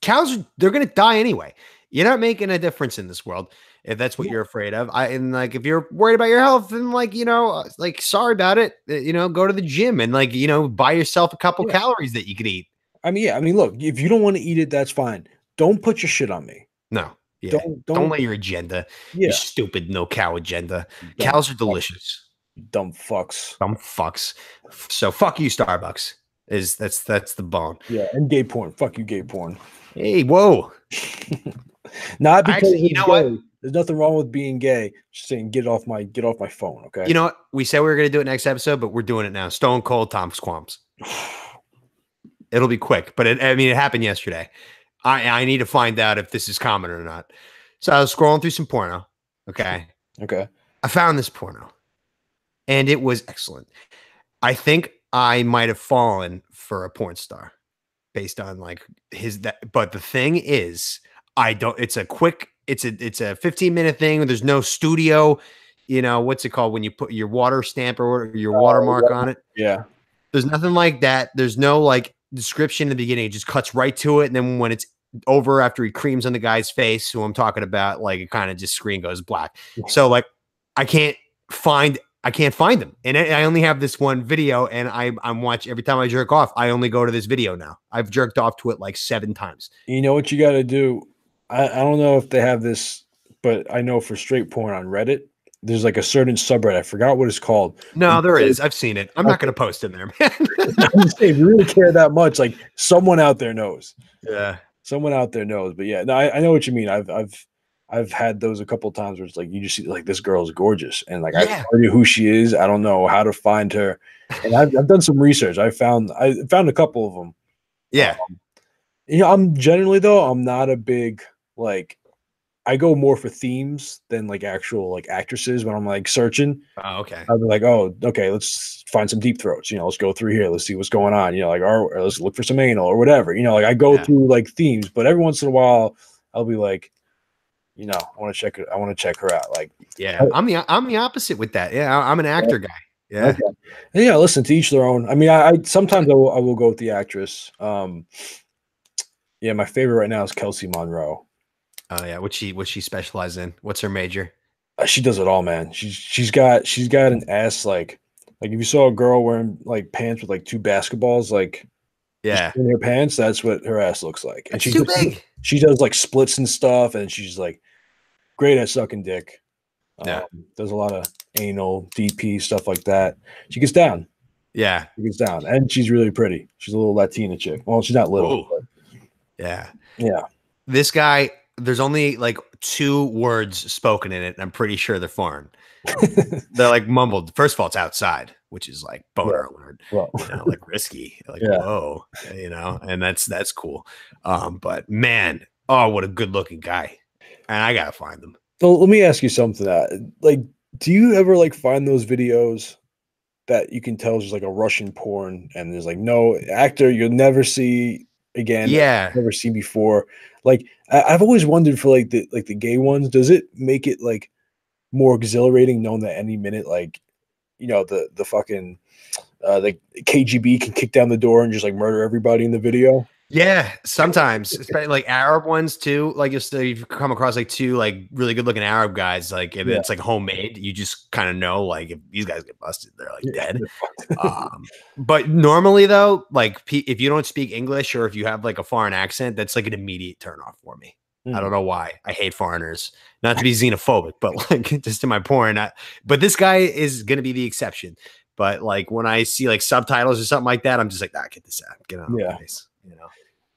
cows, they're going to die anyway. You're not making a difference in this world if that's what you're afraid of. And like, if you're worried about your health, then like, you know, like, sorry about it. You know, go to the gym and like, you know, buy yourself a couple calories that you could eat. I mean, look, if you don't want to eat it, that's fine. Don't put your shit on me. No. Yeah. Don't let your agenda. Yeah. Your stupid no cow agenda. Cows are delicious. Dumb fucks. Dumb fucks. So fuck you, Starbucks. That's the bone. Yeah, and gay porn. Fuck you, gay porn. Hey, whoa. Not because actually, you know what? There's nothing wrong with being gay. Just saying, get off my phone, okay? You know what? We said we were gonna do it next episode, but we're doing it now. Stone Cold Tom Squams. It'll be quick, but it happened yesterday. I need to find out if this is common or not. So I was scrolling through some porno. Okay. Okay. I found this porno. And it was excellent. I think I might have fallen for a porn star based on like but the thing is, it's a 15-minute thing. There's no studio, you know, what's it called when you put your water stamp or your watermark on it? Yeah. There's nothing like that. There's no like description in the beginning. It just cuts right to it. And then when it's over after he creams on the guy's face, who I'm talking about, like it kind of just screen goes black. So like I can't find them. And I only have this one video, and I'm watching every time I jerk off. I only go to this video now. I've jerked off to it like 7 times. You know what you got to do? I don't know if they have this, but I know for straight porn on Reddit, there's like a certain subreddit. I forgot what it's called. No, there is. I've seen it. I'm not going to post in there, man. If you really care that much, like someone out there knows. Yeah. Someone out there knows. But yeah, no, I know what you mean. I've had those a couple of times where it's like you just see like this girl is gorgeous, and like I have no idea who she is. I don't know how to find her, and I've done some research. I found a couple of them. Yeah, you know, I'm not a big like. I go more for themes than like actual like actresses when I'm like searching. Oh, okay. I'll be like, oh, okay, let's find some deep throats. You know, let's go through here. Let's see what's going on. You know, like, or let's look for some anal or whatever. You know, like I go through like themes, but every once in a while I'll be like, you know, I want to check her out. Like, yeah, I'm the opposite with that. Yeah, I'm an actor guy. Yeah, okay. Yeah. Listen, to each their own. I mean, I sometimes I will go with the actress. Yeah, my favorite right now is Kelsey Monroe. Oh yeah, what's she specialize in? What's her major? She does it all, man. She's got an ass like if you saw a girl wearing like pants with like two basketballs, like Yeah. in her pants, that's what her ass looks like. And It's too big. She does like splits and stuff, and she's like great at sucking dick. Yeah. Does a lot of anal, DP stuff like that. She gets down. Yeah. She gets down, and she's really pretty. She's a little Latina chick. Well, she's not little. But Yeah. yeah. This guy, there's only like 2 words spoken in it, and I'm pretty sure they're foreign. They're like mumbled. First of all, it's outside, which is like boner alert, Well, like risky, like Yeah. whoa, and that's cool. But man, oh, what a good looking guy, and I gotta find him. so let me ask you something. Like, do you ever like find those videos that you can tell is just like a Russian porn, and there's like no actor you'll never see again, Yeah, never seen before? Like, I've always wondered for like the gay ones, does it make it like more exhilarating knowing that any minute, like, the fucking the KGB can kick down the door and just like murder everybody in the video? yeah. Sometimes, especially like Arab ones too. Like you've come across like 2 like really good looking Arab guys, like if it's like homemade, you just kind of know like if these guys get busted, they're like dead. But normally though, like if you don't speak English or if you have like a foreign accent, that's like an immediate turnoff for me. I don't know why. I hate foreigners. Not to be xenophobic, but like just in my porn. But this guy is going to be the exception. But like when I see like subtitles or something like that, I'm just like, get this out. Get on my face.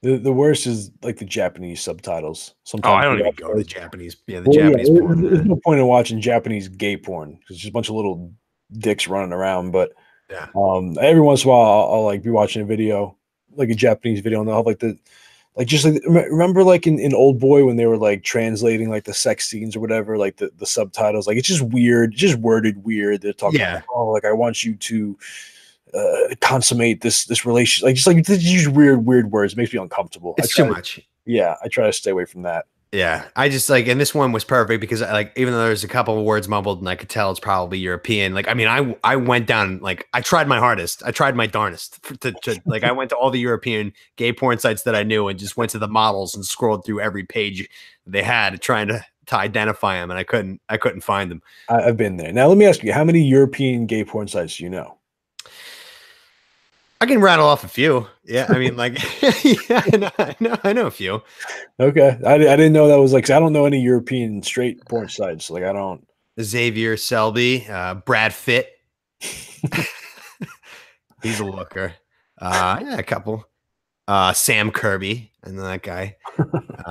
The worst is like the Japanese subtitles. Oh, I don't even go to the Japanese. Yeah, the Japanese porn. There's no point in watching Japanese gay porn. It's just a bunch of little dicks running around. But yeah, every once in a while, I'll like be watching a video, like a Japanese video, and they'll have remember like in Old Boy when they were like translating like the sex scenes or whatever, like the subtitles, like it's just weird, just worded weird. They're talking about, oh, like I want you to consummate this relationship, like just like they use weird words. It makes me uncomfortable. It's too much. Yeah, I try to stay away from that. Yeah, I just like, and this one was perfect because like even though there's a couple of words mumbled and I could tell it's probably European. Like I mean, I went down, like I tried my hardest, I tried my darnest to like I went to all the European gay porn sites that I knew and just went to the models and scrolled through every page they had trying to identify them, and I couldn't find them. I've been there. Now let me ask you, how many European gay porn sites do you know? I can rattle off a few. Yeah, I mean, like, yeah, I know a few. Okay, I didn't know that was like. I don't know any European straight porn sites. Like, I don't. Xavier Selby, Brad Pitt. He's a looker. Yeah, a couple. Sam Kirby, and that guy.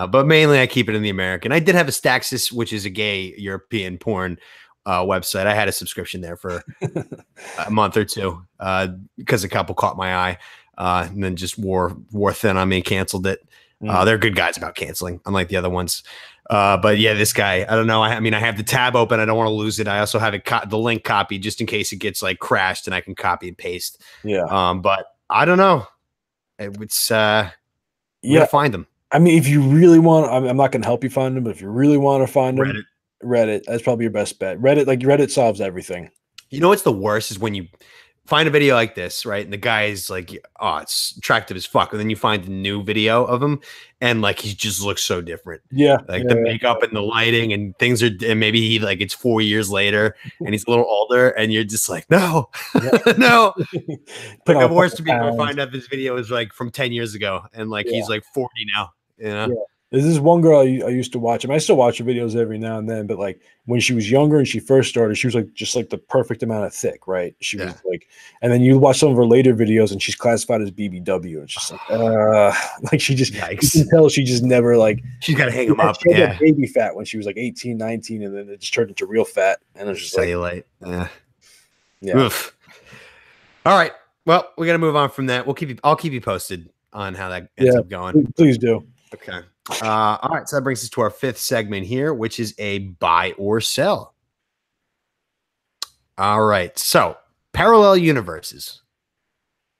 But mainly, I keep it in the American. I did have a Staxis, which is a gay European porn website. I had a subscription there for a month or 2 because a couple caught my eye and then just wore thin on me and canceled it. They're good guys about canceling, unlike the other ones. But yeah, this guy, I don't know. I mean, I have the tab open. I don't want to lose it. I also have it the link copied just in case it gets like crashed and I can copy and paste. Yeah. But I don't know. It's yeah, find them. I mean, if you really want, I'm not going to help you find them, but if you really want to find them, Reddit, that's probably your best bet. Reddit solves everything. You know what's the worst is when you find a video like this, right? And the guy is like, oh, it's attractive as fuck. And then you find a new video of him and like he just looks so different. Yeah. Like the makeup and the lighting and things are, and maybe he like it's 4 years later and he's a little older and you're just like, no, no. Like the worst to be able to find out this video is like from 10 years ago and like he's like 40 now, you know? Yeah. There's this one girl I used to watch. I still watch her videos every now and then, but like when she was younger and she first started, she was like just like the perfect amount of thick, right? She was like, and then you watch some of her later videos and she's classified as BBW, and she's like she just, you can tell she just never like, she's got to hang them up. She had baby fat when she was like 18, 19, and then it just turned into real fat, and it's just cellulite. Yeah. Oof. All right. Well, we got to move on from that. I'll keep you posted on how that ends up going. Please do. Okay. All right, so that brings us to our 5th segment here, which is a buy or sell. All right, so parallel universes.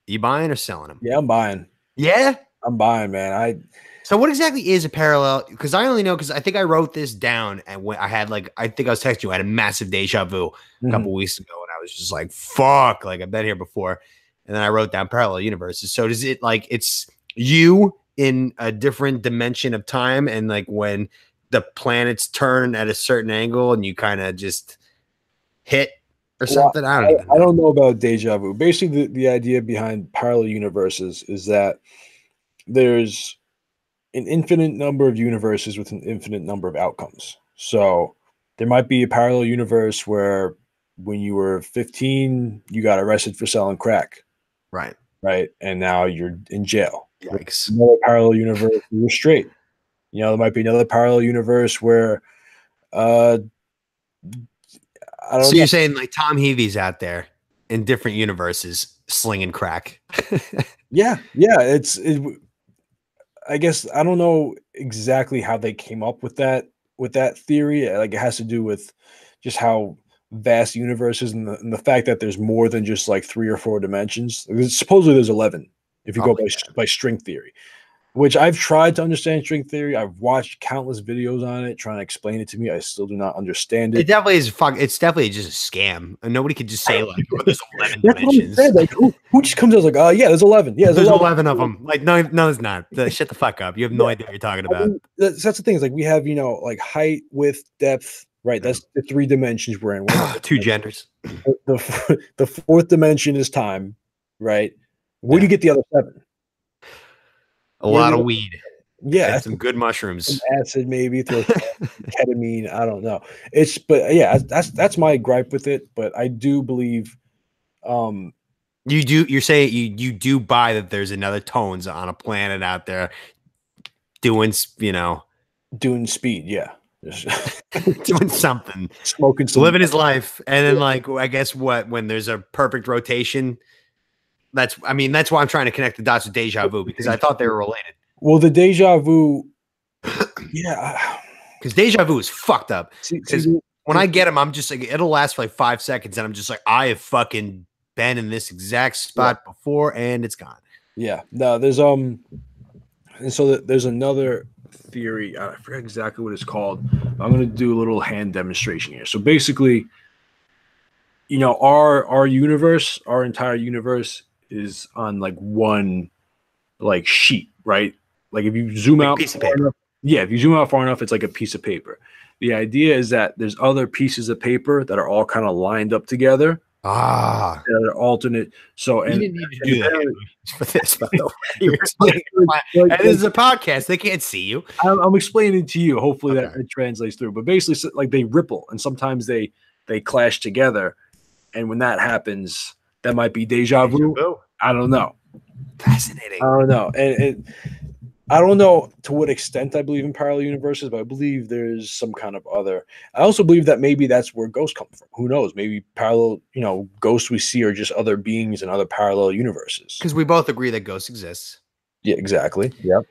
You buying or selling them? Yeah, I'm buying. Yeah, I'm buying, man. So what exactly is a parallel? Because I only know because I think I wrote this down and when I had I think I was texting you. I had a massive deja vu a couple weeks ago, and I was just like, "Fuck!" Like I've been here before, and then I wrote down parallel universes. So does it like it's you in a different dimension of time, and like when the planets turn at a certain angle and you kind of just hit or something. I don't know about deja vu. Basically, the idea behind parallel universes is that there's an infinite number of universes with an infinite number of outcomes. So there might be a parallel universe where when you were 15, you got arrested for selling crack. Right. Right. And now you're in jail. Yikes. Another parallel universe, you're straight. You know, there might be another parallel universe where I don't know. You're saying like Tom Heavy's out there in different universes slinging crack. Yeah. I guess I don't know exactly how they came up with that theory. Like it has to do with just how vast the universe is and the fact that there's more than just like 3 or 4 dimensions. Supposedly there's 11 if you go by string theory, which I've tried to understand string theory. I've watched countless videos on it trying to explain it to me. I still do not understand it. It definitely is it's definitely just a scam. And nobody could just say like, oh, there's 11 dimensions. Like, who just comes out like, yeah, there's 11. Yeah, there's 11 of them. Like, no, it's not. Shut the fuck up. You have no idea what you're talking about. I mean, that's the thing. Is like we have, you know, like height, width, depth. Right, that's the 3 dimensions we're in. 2 genders. The 4th dimension is time. Right. Where do you get the other 7? A lot of weed. Yeah, some good mushrooms, some acid, maybe ketamine. I don't know. But yeah, that's my gripe with it. But I do believe, you're saying you do buy that there's another Tones on a planet out there doing speed. Yeah, doing something, smoking, living his life, and then like I guess when there's a perfect rotation. That's why I'm trying to connect the dots with deja vu because I thought they were related. Well, the deja vu, yeah, because deja vu is fucked up. Because when I get them, I'm just like, it'll last for like 5 seconds, and I'm just like, I have fucking been in this exact spot before, and it's gone. Yeah, no, there's and so there's another theory. I forget exactly what it's called. I'm gonna do a little hand demonstration here. So basically, you know, our universe, our entire universe is on like one like sheet, right? Like if you zoom out far enough, if you zoom out far enough, it's like a piece of paper. The idea is that there's other pieces of paper that are all kind of lined up together. That are alternate. So and you didn't need to do that for this, by the way. And this is a podcast; they can't see you. I'm explaining to you. Hopefully that it translates through. But basically, like they ripple, and sometimes they clash together. And when that happens, that might be deja vu. I don't know. Fascinating. I don't know. And I don't know to what extent I believe in parallel universes, but I believe there's some kind of other. I also believe that maybe that's where ghosts come from. Who knows? Maybe parallel, ghosts we see are just other beings in other parallel universes. Because we both agree that ghosts exist. Yeah, exactly. Yep.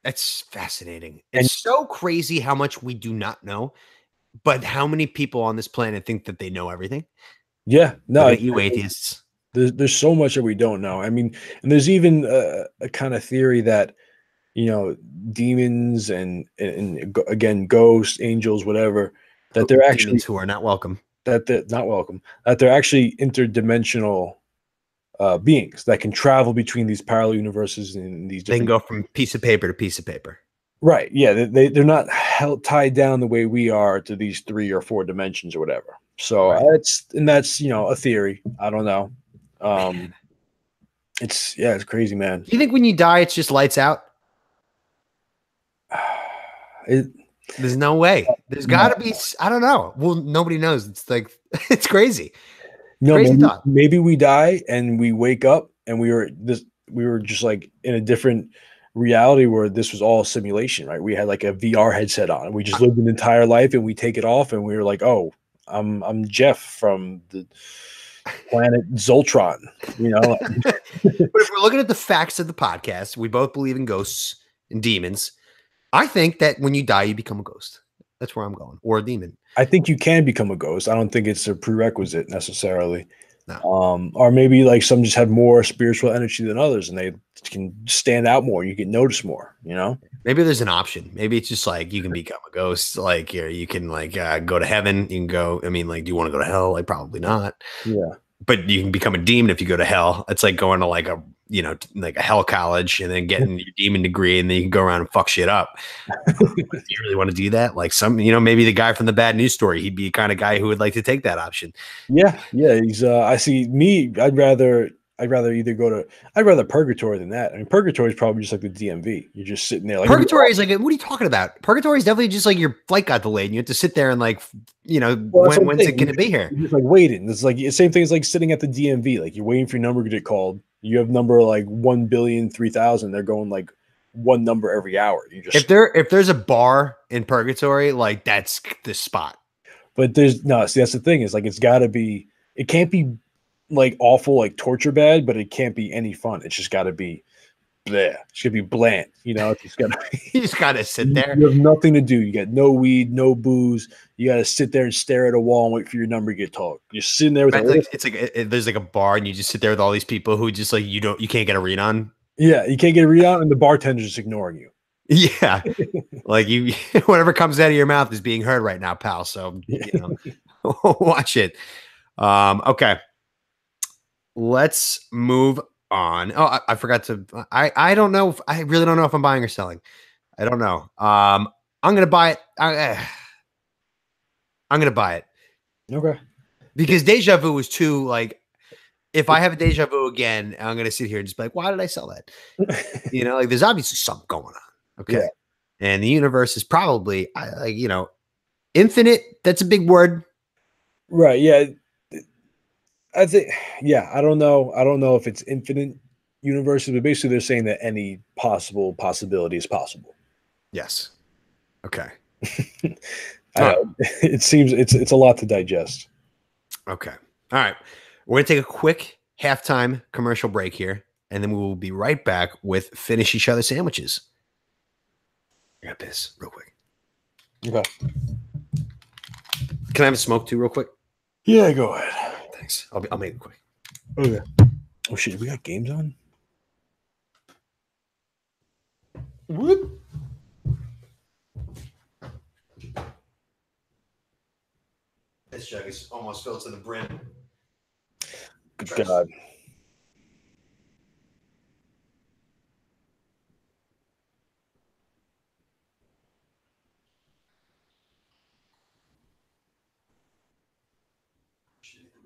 That's fascinating. It's so crazy how much we do not know. But how many people on this planet think that they know everything? Yeah, no, you atheists. There's so much that we don't know. I mean, and there's even a kind of theory that demons and again ghosts, angels, whatever, that they're actually demons who are not welcome. That they're not welcome. That they're actually interdimensional beings that can travel between these parallel universes and these. They can go from piece of paper to piece of paper. Right. Yeah. They're not tied down the way we are to these 3 or 4 dimensions or whatever. So that's a theory. I don't know. It's crazy, man. Do you think when you die, it's just lights out? There's no way. There's got to be. I don't know. Well, nobody knows. It's like it's crazy. No, crazy maybe we die and we wake up and we were just like in a different reality where this was all simulation, right? We had like a VR headset on and we just lived an entire life and we take it off and we were like, oh, I'm Jeff from the planet Zoltron, But if we're looking at the facts of the podcast, we both believe in ghosts and demons. I think that when you die, you become a ghost. That's where I'm going, or a demon. I think you can become a ghost. I don't think it's a prerequisite necessarily. No. Or maybe like some just have more spiritual energy than others and they can stand out more. You can notice more, Maybe there's an option. Maybe it's just like you can become a ghost. Like you can like go to heaven. You can go. I mean, like, do you want to go to hell? Like, probably not. Yeah. but you can become a demon if you go to hell. It's like going to like a hell college and then getting your demon degree, and then you can go around and fuck shit up. Do you really want to do that? Like maybe the guy from the Bad News Story, he'd be the kind of guy who would like to take that option. Yeah. He's I see me. I'd rather purgatory than that. I mean, purgatory is probably just like the DMV. You're just sitting there. Like Purgatory is like, what are you talking about? Purgatory is definitely just like your flight got delayed and you have to sit there and like, when's it going to be here? You're just like waiting. It's like the same thing as like sitting at the DMV. Like you're waiting for your number to get called. You have number like 1,000,000,003,000. They're going like one number every hour. You just if there's a bar in purgatory, like that's the spot. But that's the thing is like it can't be like awful, like torture bad, but it can't be any fun. It's just got to be bleh. It should be bland. It's just got to you just got to sit there. You have nothing to do. You got no weed, no booze. You got to sit there and stare at a wall and wait for your number to get called. You're sitting there with there's like a bar and you just sit there with all these people who just like you can't get a read on. Yeah, you can't get a read on, and the bartender's just ignoring you. Yeah, like you, whatever comes out of your mouth is being heard right now, pal. So watch it. Okay. Let's move on. Oh, I forgot to. I don't know. I really don't know if I'm buying or selling. I don't know. I'm gonna buy it. I'm gonna buy it. Okay. Because deja vu was too like. If I have a deja vu again, I'm gonna sit here and just be like, why did I sell that? Like there's obviously something going on. Okay. Yeah. And the universe is probably infinite. That's a big word. Right. Yeah. I think, I don't know. I don't know if it's infinite universes, but basically they're saying that any possibility is possible. Yes. Okay. It seems it's a lot to digest. Okay. All right. We're going to take a quick halftime commercial break here, and then we will be right back with Finish Each Other Sandwiches. I got this real quick. Okay. Can I have a smoke too real quick? Yeah, go ahead. Thanks. I'll make it quick. Okay. Oh shit, we got games on? Whoop. This jug is almost filled to the brim. Good God.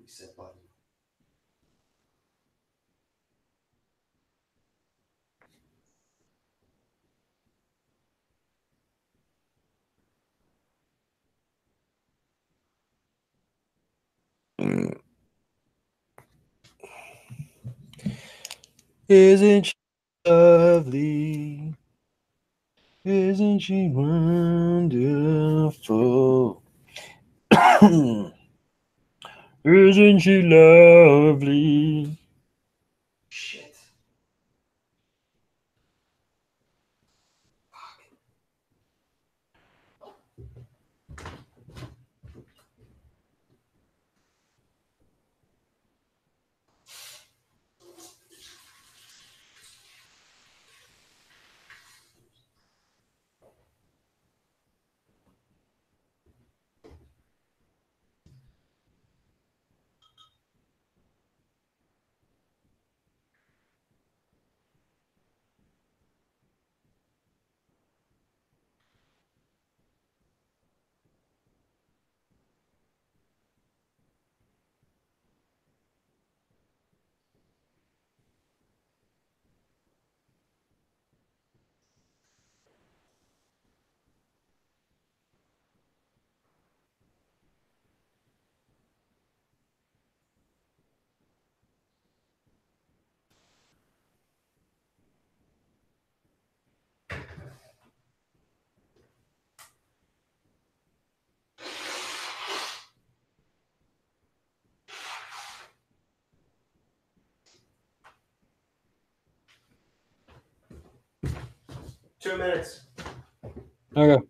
Reset button. Isn't she lovely? Isn't she wonderful? Isn't she lovely? Shit. Two minutes. Okay.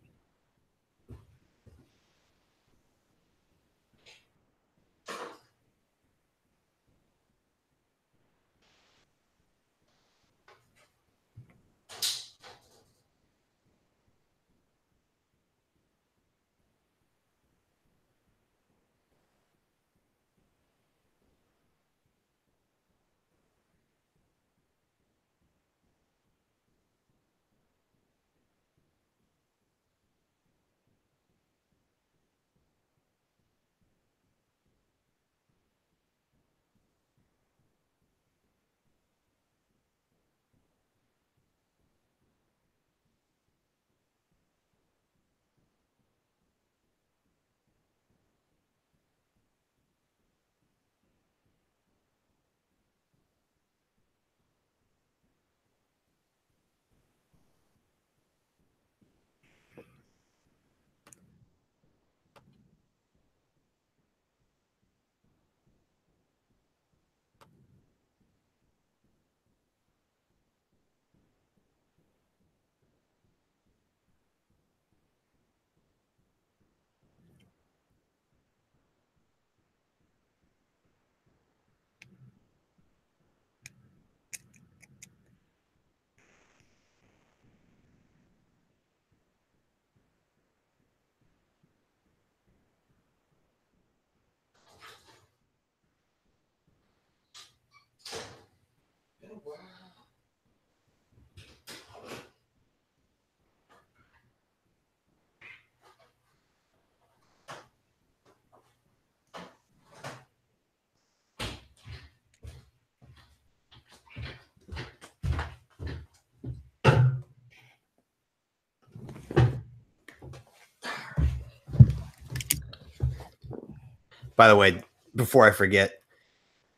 By the way, before I forget,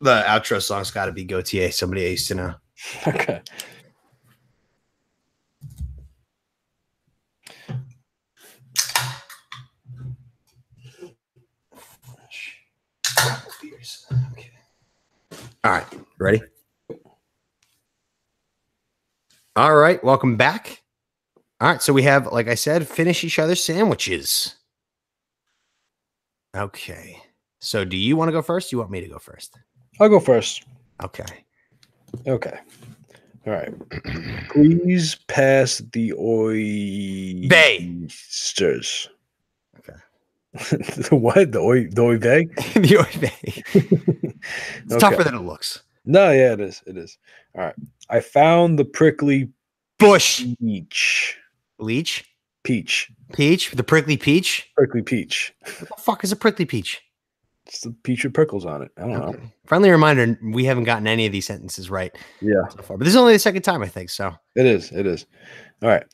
the outro song's got to be Gautier, somebody I used to know. Okay. Okay. All right. Ready? All right. Welcome back. All right. So we have, like I said, finish each other's sandwiches. Okay. So do you want to go first? Do you want me to go first? I'll go first. Okay. Okay. All right. Please pass the oysters. Okay. The what? The oy veg? The oy veg. It's tougher than it looks. No, yeah, it is. It is. All right. I found the prickly Bush. peach. Leech? Peach. Peach? The prickly peach? Prickly peach. What the fuck is a prickly peach? It's the peach with prickles on it. I don't know. Friendly reminder, we haven't gotten any of these sentences right Yeah. so far. But this is only the second time, I think. So It is. It is. All right.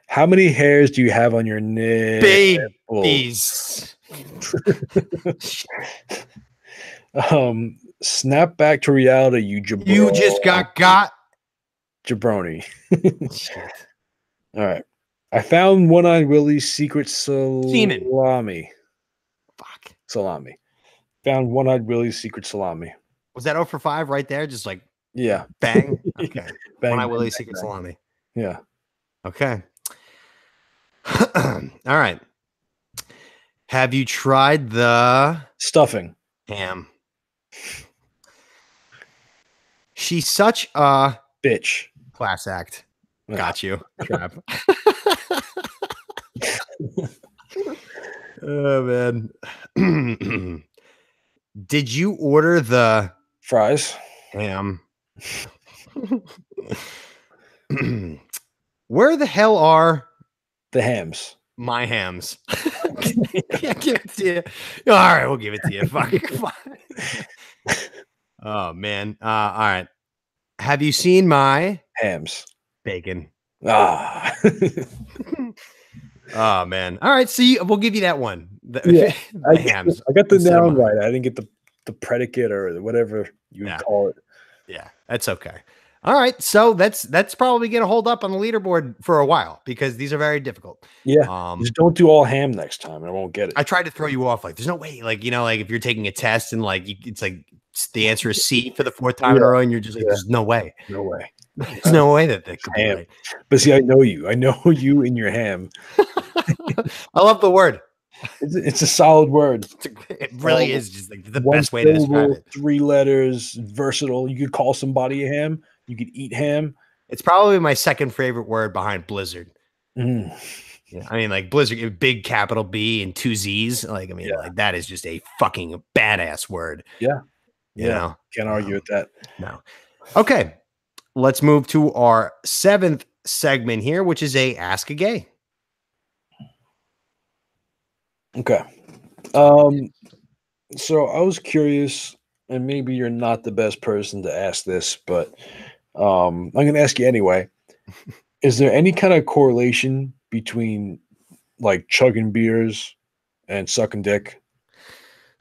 How many hairs do you have on your babies. Snap back to reality, you jabroni. You just got jabroni. Shit. All right. I found One-Eyed Willie's secret salami. Fuck. Salami. Found One-Eyed Willie's secret salami. Was that 0 for 5 right there? Just like Yeah. bang? Okay. Bang, One-Eyed bang, Willie's bang, secret bang. salami. Yeah. Okay. All right. Have you tried the Stuffing. ham? She's such a Bitch. class act. Yeah. Got you. Trap. Oh man. Did you order the Fries. ham? Where the hell are The hams. my hams? Can't give it to you. All right, we'll give it to you. Fuck. Oh man. All right. Have you seen my Hams. bacon? Ah. Oh man. All right. See, we'll give you that one. The, Yeah, the hams. I got the instead of noun mine. right. I didn't get the predicate or whatever you would Yeah. call it. Yeah, that's okay. All right. So that's probably gonna hold up on the leaderboard for a while because these are very difficult. Yeah. Just don't do all ham next time. I won't get it. I tried to throw you off. Like, there's no way. Like, you know, like if you're taking a test and like it's like the answer is C for the 4th time in a row, and you're just like, there's no way. No way. There's no way that could be Ham. right. But see, I know you. I know you and your ham. I love the word. It's a solid word. It really is just like the One best way to describe syllable, it. 3 letters, versatile. You could call somebody a ham. You could eat ham. It's probably my second favorite word behind Blizzard. Mm. Yeah, I mean, like Blizzard, big capital B and 2 Z's. Like, I mean, like that is just a fucking badass word. Yeah. You know? Can't argue with that. No. Okay. Let's move to our 7th segment here, which is a Ask a Gay. Okay. So I was curious, and maybe you're not the best person to ask this, but I'm going to ask you anyway. Is there any kind of correlation between like chugging beers and sucking dick?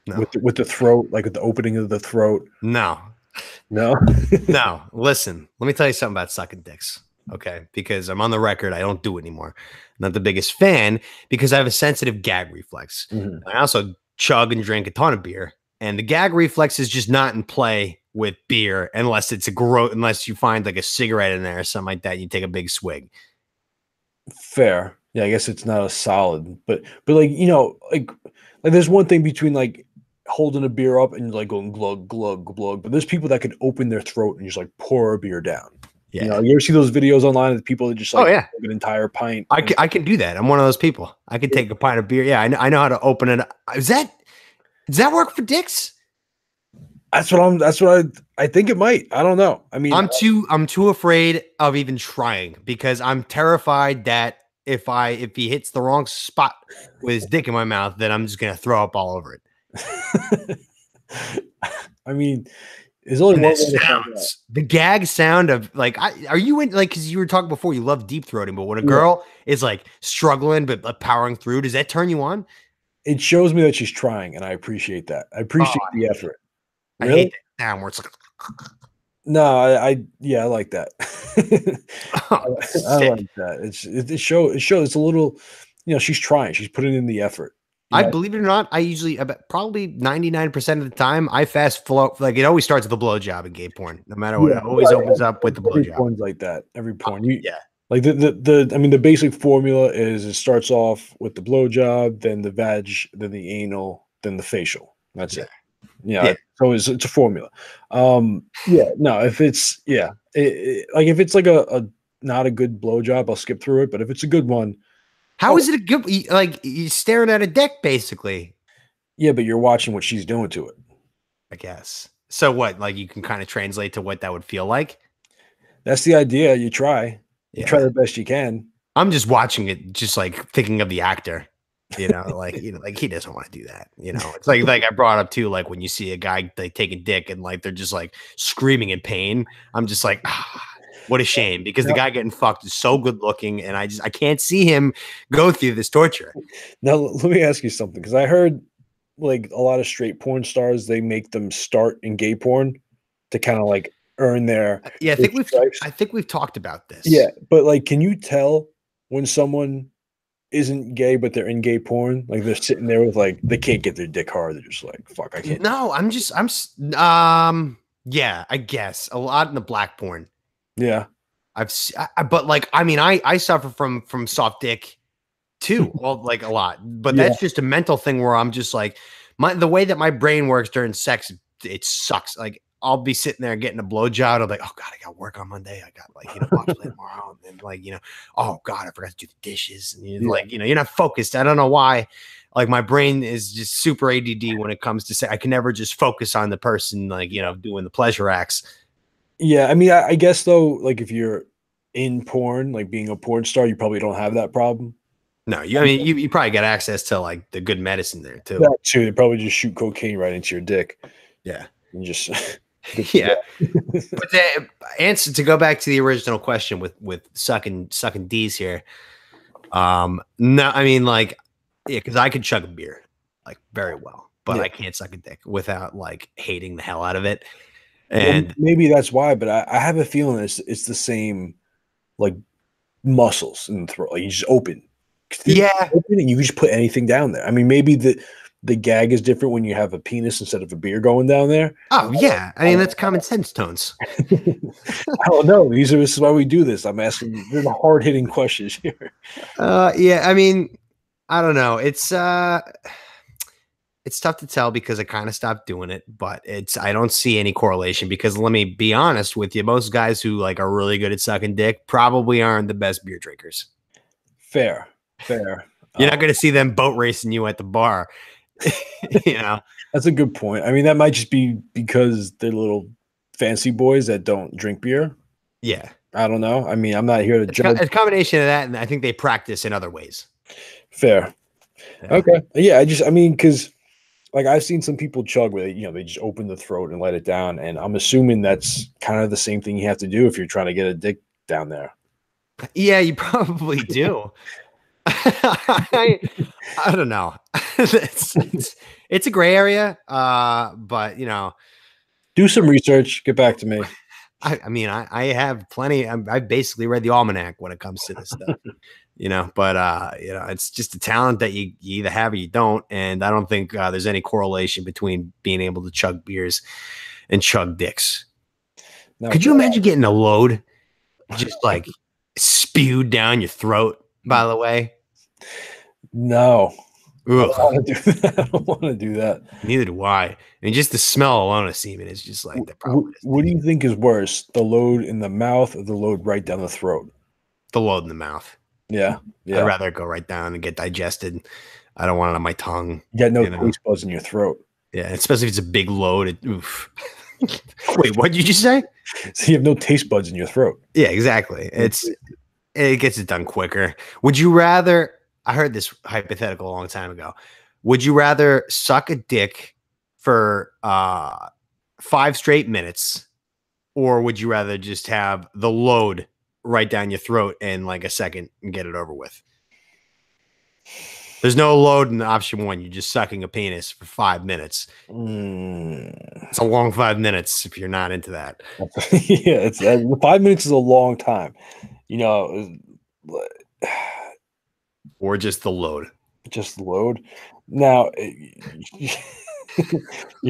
No. With the throat, like with the opening of the throat? No. No. No. Listen, let me tell you something about sucking dicks. Okay. Because I'm on the record. I don't do it anymore. I'm not the biggest fan because I have a sensitive gag reflex. Mhm. I also chug and drink a ton of beer. And the gag reflex is just not in play with beer unless it's unless you find like a cigarette in there or something like that. You take a big swig. Fair. Yeah, I guess it's not a solid, but like, you know, like there's one thing between like holding a beer up and like going glug glug glug, but there's people that can open their throat and just like pour a beer down. Yeah. You know, you ever see those videos online of people that just like yeah. an entire pint? I can do that. I'm one of those people. I can take a pint of beer. Yeah, I know how to open it. Does that work for dicks? That's what I think it might. I don't know. I mean, I'm too afraid of even trying because I'm terrified that if he hits the wrong spot with his dick in my mouth, then I'm just gonna throw up all over it. I mean, there's only And one the way to find out. sounds, the gag sound of like, are you in like, because you were talking before, you love deep throating, but when a girl is like struggling but powering through, does that turn you on? it shows me that she's trying, and I appreciate that. I appreciate the effort. I Really? hate that sound where it's like, No, yeah, I like that. oh, I like that. It shows it's a little, she's trying. She's putting in the effort. I believe it or not, I usually probably 99% of the time I fast flow. Like it always starts with a blowjob in gay porn, no matter what. It always opens up with the Every blowjob. porn's like that. Every porn. Yeah. Like the basic formula is it starts off with the blowjob, then the vag, then the anal, then the facial. That's it. Yeah. So it's a formula. Yeah. No, if it's like if it's like a not a good blowjob, I'll skip through it. But if it's a good one, how is it a good? Like you're staring at a dick, basically. Yeah, but you're watching what she's doing to it. I guess. So what? Like you can kind of translate to what that would feel like. That's the idea. You try. You try the best you can. I'm just watching it, just like thinking of the actor. Like he doesn't want to do that. It's like I brought up too, like when you see a guy like taking dick and like they're just like screaming in pain. I'm just like, what a shame, because the guy getting fucked is so good looking, and I can't see him go through this torture. Now let me ask you something, because I heard like a lot of straight porn stars, they make them start in gay porn to kind of like earn their I think we've talked about this. Yeah, but like, can you tell when someone isn't gay but they're in gay porn? Like they're sitting there with like they can't get their dick hard. They're just like, fuck, I can't. No, yeah, I guess a lot in the black porn. Yeah, but like, I mean, I suffer from soft dick too. Well, like a lot, but that's just a mental thing where I'm just like the way that my brain works during sex, it sucks. Like I'll be sitting there getting a blowjob. I'm like, oh God, I got work on Monday. I got like, bobsled tomorrow. And then like, oh God, I forgot to do the dishes. And you're not focused. I don't know why. Like my brain is just super ADD when it comes to say, I can never just focus on the person, like, doing the pleasure acts. Yeah. I mean, I guess though, like if you're in porn, like being a porn star, you probably don't have that problem. No, you probably get access to like the good medicine there too. That too. They probably just shoot cocaine right into your dick. Yeah. And just yeah. But the answer, to go back to the original question with sucking D's here. No, I mean like, yeah, because I could chug a beer like very well, but I can't suck a dick without like hating the hell out of it. And maybe that's why, but I have a feeling it's the same like muscles in the throat. Like you just open. Yeah. Open and you can just put anything down there. I mean, maybe the gag is different when you have a penis instead of a beer going down there. Oh yeah, I mean that's common sense, Tones. I don't know. This is why we do this. I'm asking the hard hitting questions here. Yeah, I mean, I don't know. It's tough to tell because I kind of stopped doing it, but I don't see any correlation because let me be honest with you, most guys who like are really good at sucking dick probably aren't the best beer drinkers. Fair. You're not going to see them boat racing you at the bar. That's a good point. I mean, that might just be because they're little fancy boys that don't drink beer. Yeah. I don't know. I mean, I'm not here to judge. It's a combination of that, and I think they practice in other ways. Fair. Yeah. Okay. Yeah. I mean, because like I've seen some people chug with it, they just open the throat and let it down. And I'm assuming that's kind of the same thing you have to do if you're trying to get a dick down there. Yeah, you probably do. I don't know. It's a gray area, but do some research. Get back to me. I mean, I have plenty. I basically read the almanac when it comes to this stuff, But it's just a talent that you either have or you don't, and I don't think there's any correlation between being able to chug beers and chug dicks. No, could you imagine getting a load just like spewed down your throat? By the way. No. I don't want to do that. Neither do I. I mean, just the smell alone of semen is just like the problem. What do you think is worse, the load in the mouth or the load right down the throat? The load in the mouth. Yeah. I'd rather go right down and get digested. I don't want it on my tongue. You got no taste buds in your throat. Yeah, especially if it's a big load. Oof. Wait, what did you just say? So you have no taste buds in your throat. Yeah, exactly. It gets it done quicker. Would you rather? I heard this hypothetical a long time ago. Would you rather suck a dick for 5 straight minutes, or would you rather just have the load right down your throat in like a second and get it over with? There's no load in option 1. You're just sucking a penis for 5 minutes. It's a long 5 minutes if you're not into that. Yeah, it's 5 minutes is a long time. You know, or just the load. Just the load. Now, you're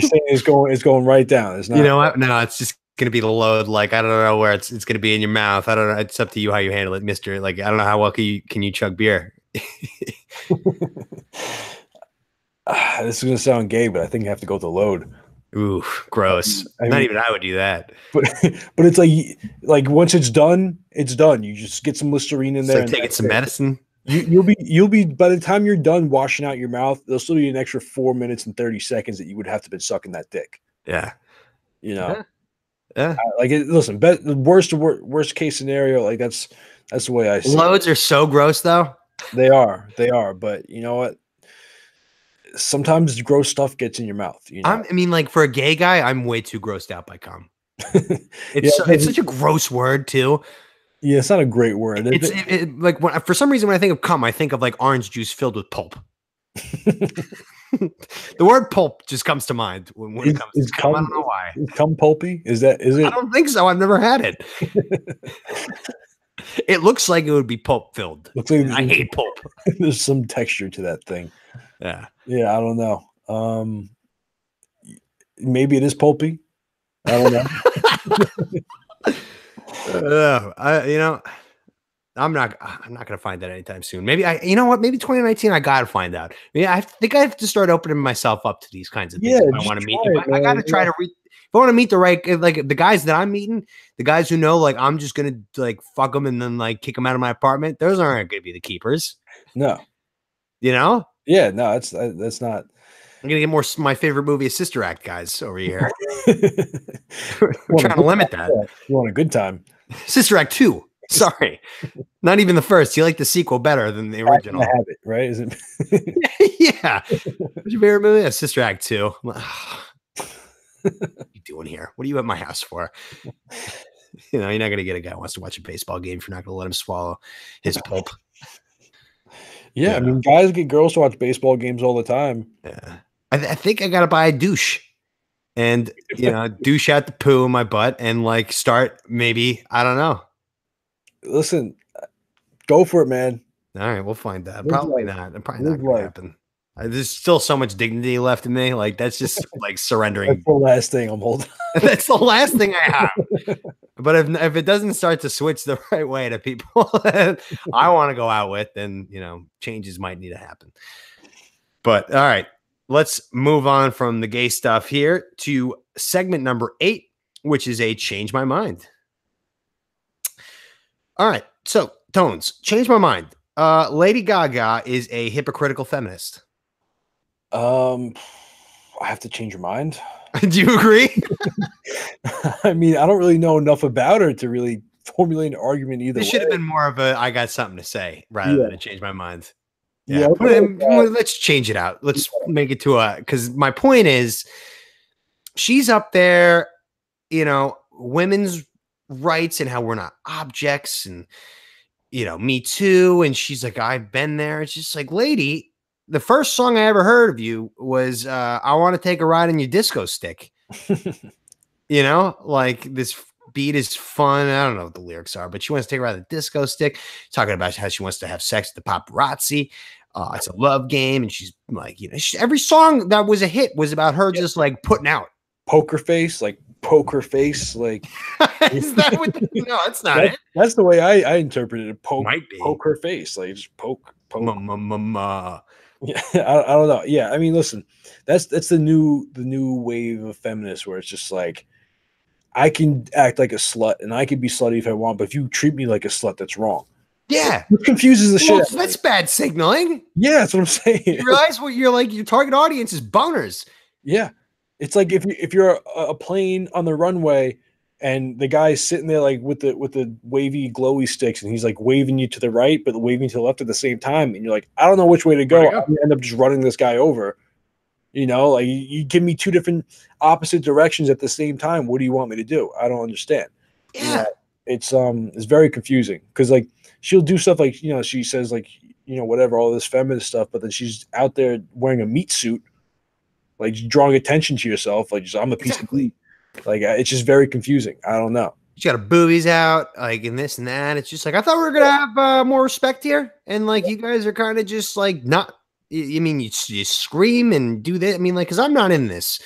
saying it's going right down. It's not. You know what? No, it's just gonna be the load. Like I don't know where it's gonna be in your mouth. I don't know. It's up to you how you handle it, Mister. Like I don't know how well can you chug beer. This is gonna sound gay, but I think you have to go with the load. Ooh, gross. Not even I would do that. But it's like once it's done, it's done. You just get some Listerine in there. Like taking some medicine. You'll be by the time you're done washing out your mouth, there'll still be an extra 4 minutes and 30 seconds that you would have to been sucking that dick. Yeah. You know. Yeah. Listen, the worst case scenario, like that's the way I see Loads are so gross though. They are, but you know what? Sometimes gross stuff gets in your mouth. You know? I mean, like for a gay guy, I'm way too grossed out by cum. It's such a gross word too. Yeah, it's not a great word. Like for some reason when I think of cum, I think of like orange juice filled with pulp. The word pulp just comes to mind when it comes to cum. I don't know why. Is cum pulpy? Is it? I don't think so. I've never had it. It looks like it would be pulp filled. I hate pulp. There's some texture to that thing. Yeah. Yeah, I don't know. Maybe it is pulpy. I don't know. I'm not gonna find that anytime soon. Maybe you know what? Maybe 2019. I gotta find out. Yeah, I think I have to start opening myself up to these kinds of things. If I want to meet. I gotta try to read. If I want to meet the right, like the guys that I'm meeting, the guys who know, like I'm just gonna like fuck them and then like kick them out of my apartment. Those aren't gonna be the keepers. No. You know? Yeah. No. That's not. I'm gonna get more. My favorite movie is Sister Act, guys, over here. We're trying to limit that. You want a good time? Sister Act 2. Sorry, not even the first. You like the sequel better than the original. Habit, right? Is it? Yeah. What's your favorite movie? Sister Act 2. What are you doing here? What are you at my house for? You're not going to get a guy who wants to watch a baseball game if you're not going to let him swallow his pulp. Yeah, I mean, guys get girls to watch baseball games all the time. Yeah, I think I got to buy a douche and, douche out the poo in my butt and like start maybe, I don't know. Listen, go for it, man. All right, we'll find that. Probably not. Probably not going to happen. There's still so much dignity left in me. Like that's just like surrendering. That's the last thing I'm holding. That's the last thing I have. But if it doesn't start to switch the right way to people I want to go out with, then changes might need to happen. But all right, let's move on from the gay stuff here to segment number 8, which is a change my mind. All right, so Tones, change my mind. Lady Gaga is a hypocritical feminist. I have to change your mind. Do you agree? I mean, I don't really know enough about her to really formulate an argument either way. It should have been more of a I got something to say rather than to change my mind. Yeah, let's change it out. Let's make it to because my point is she's up there, women's rights and how we're not objects and Me Too, and she's like, I've been there. It's just like, lady, the first song I ever heard of you was I Want to Take a Ride on Your Disco Stick. Like this beat is fun. I don't know what the lyrics are, but she wants to take a ride on the disco stick, talking about how she wants to have sex with the paparazzi. It's a love game. And she's like, every song that was a hit was about her just like putting out. Poker face. Is that what no, that's not it. That's the way I interpreted it. Poker face. Like just poke. Yeah, I don't know. Yeah, I mean, listen, that's the new wave of feminists where it's just like I can act like a slut and I can be slutty if I want, but if you treat me like a slut, that's wrong. Yeah, it confuses the shit. That's bad signaling. Yeah, that's what I'm saying. You realize what you're like? Your target audience is boners. Yeah, it's like if you're a plane on the runway and the guy's sitting there like with the wavy glowy sticks and he's like waving you to the right but waving to the left at the same time and you're like, I don't know which way to go. I'm gonna end up just running this guy over. Like you give me two different opposite directions at the same time. What do you want me to do? I don't understand. Yeah, it's very confusing because like she'll do stuff like she says like whatever, all this feminist stuff, but then she's out there wearing a meat suit, like drawing attention to yourself, like I'm a piece of meat. Like it's just very confusing. I don't know. You got her boobies out, like, and this and that. It's just like, I thought we were gonna have more respect here, and like you guys are kind of just like not. I mean, you scream and do that. I mean, like, because I'm not in this.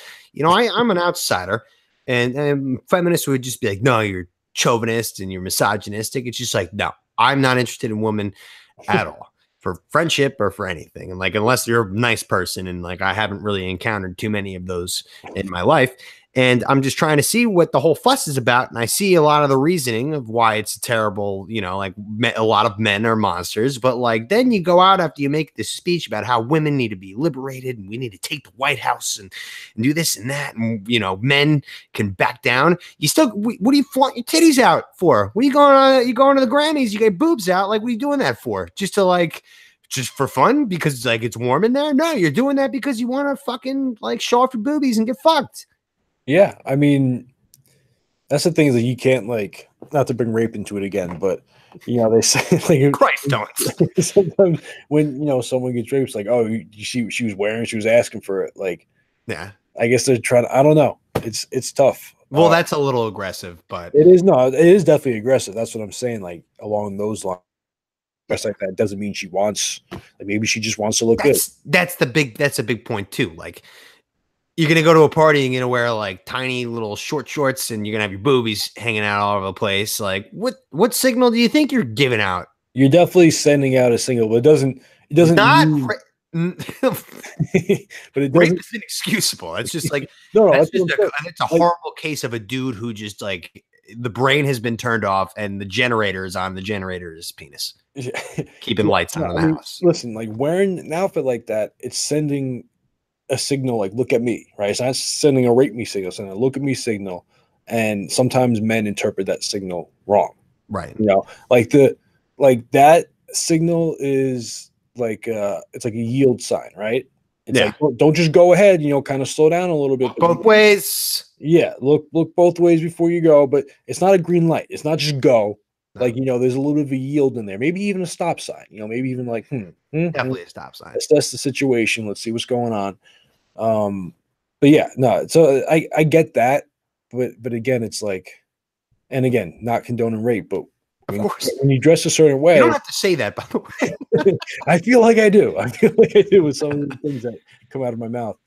I'm an outsider, and feminists would just be like, no, you're chauvinist and you're misogynistic. It's just like, no, I'm not interested in women at all for friendship or for anything. And like, unless you're a nice person, and like, I haven't really encountered too many of those in my life. And I'm just trying to see what the whole fuss is about. And I see a lot of the reasoning of why it's terrible, like a lot of men are monsters. But like, then you go out after you make this speech about how women need to be liberated and we need to take the White House and do this and that. And, men can back down. You still, what do you flaunt your titties out for? What are you going on? You going to the Grammys, you get boobs out. Like, what are you doing that for? Just for fun? Because like it's warm in there? No, you're doing that because you want to fucking like show off your boobies and get fucked. Yeah, I mean, that's the thing is that you can't like, not to bring rape into it again, but they say like Christ don't. Sometimes when someone gets raped, it's like, oh, she was asking for it. Like, yeah, I guess they're trying to, I don't know. It's tough. Well, that's a little aggressive, but it is definitely aggressive. That's what I'm saying. Like along those lines. Like that doesn't mean she wants. Like maybe she just wants to look good. That's a big point too. Like, you're going to go to a party and you're going to wear like tiny little short shorts and you're going to have your boobies hanging out all over the place. Like what signal do you think you're giving out? You're definitely sending out a signal, but it doesn't but it rape is inexcusable. It's just like, it's a horrible case of a dude who just like the brain has been turned off and the generator is on the generator's penis. Keeping lights on in the house. Listen, like wearing an outfit like that, it's sending a signal like look at me, right? It's not sending a rape me signal, it's sending a look at me signal. And sometimes men interpret that signal wrong. Right. Like that signal is like it's like a yield sign, right? It's like don't just go ahead, kind of slow down a little bit. Both ways. Yeah, look both ways before you go, but it's not a green light. It's not just go. No. Like, there's a little bit of a yield in there. Maybe even a stop sign. Maybe even like definitely a stop sign. Assess the situation. Let's see what's going on. But yeah, no. So I get that, but again, it's like, and again, not condoning rape, but of course, when you dress a certain way, you don't have to say that. By the way, I feel like I do. I feel like I do with some of the things that come out of my mouth.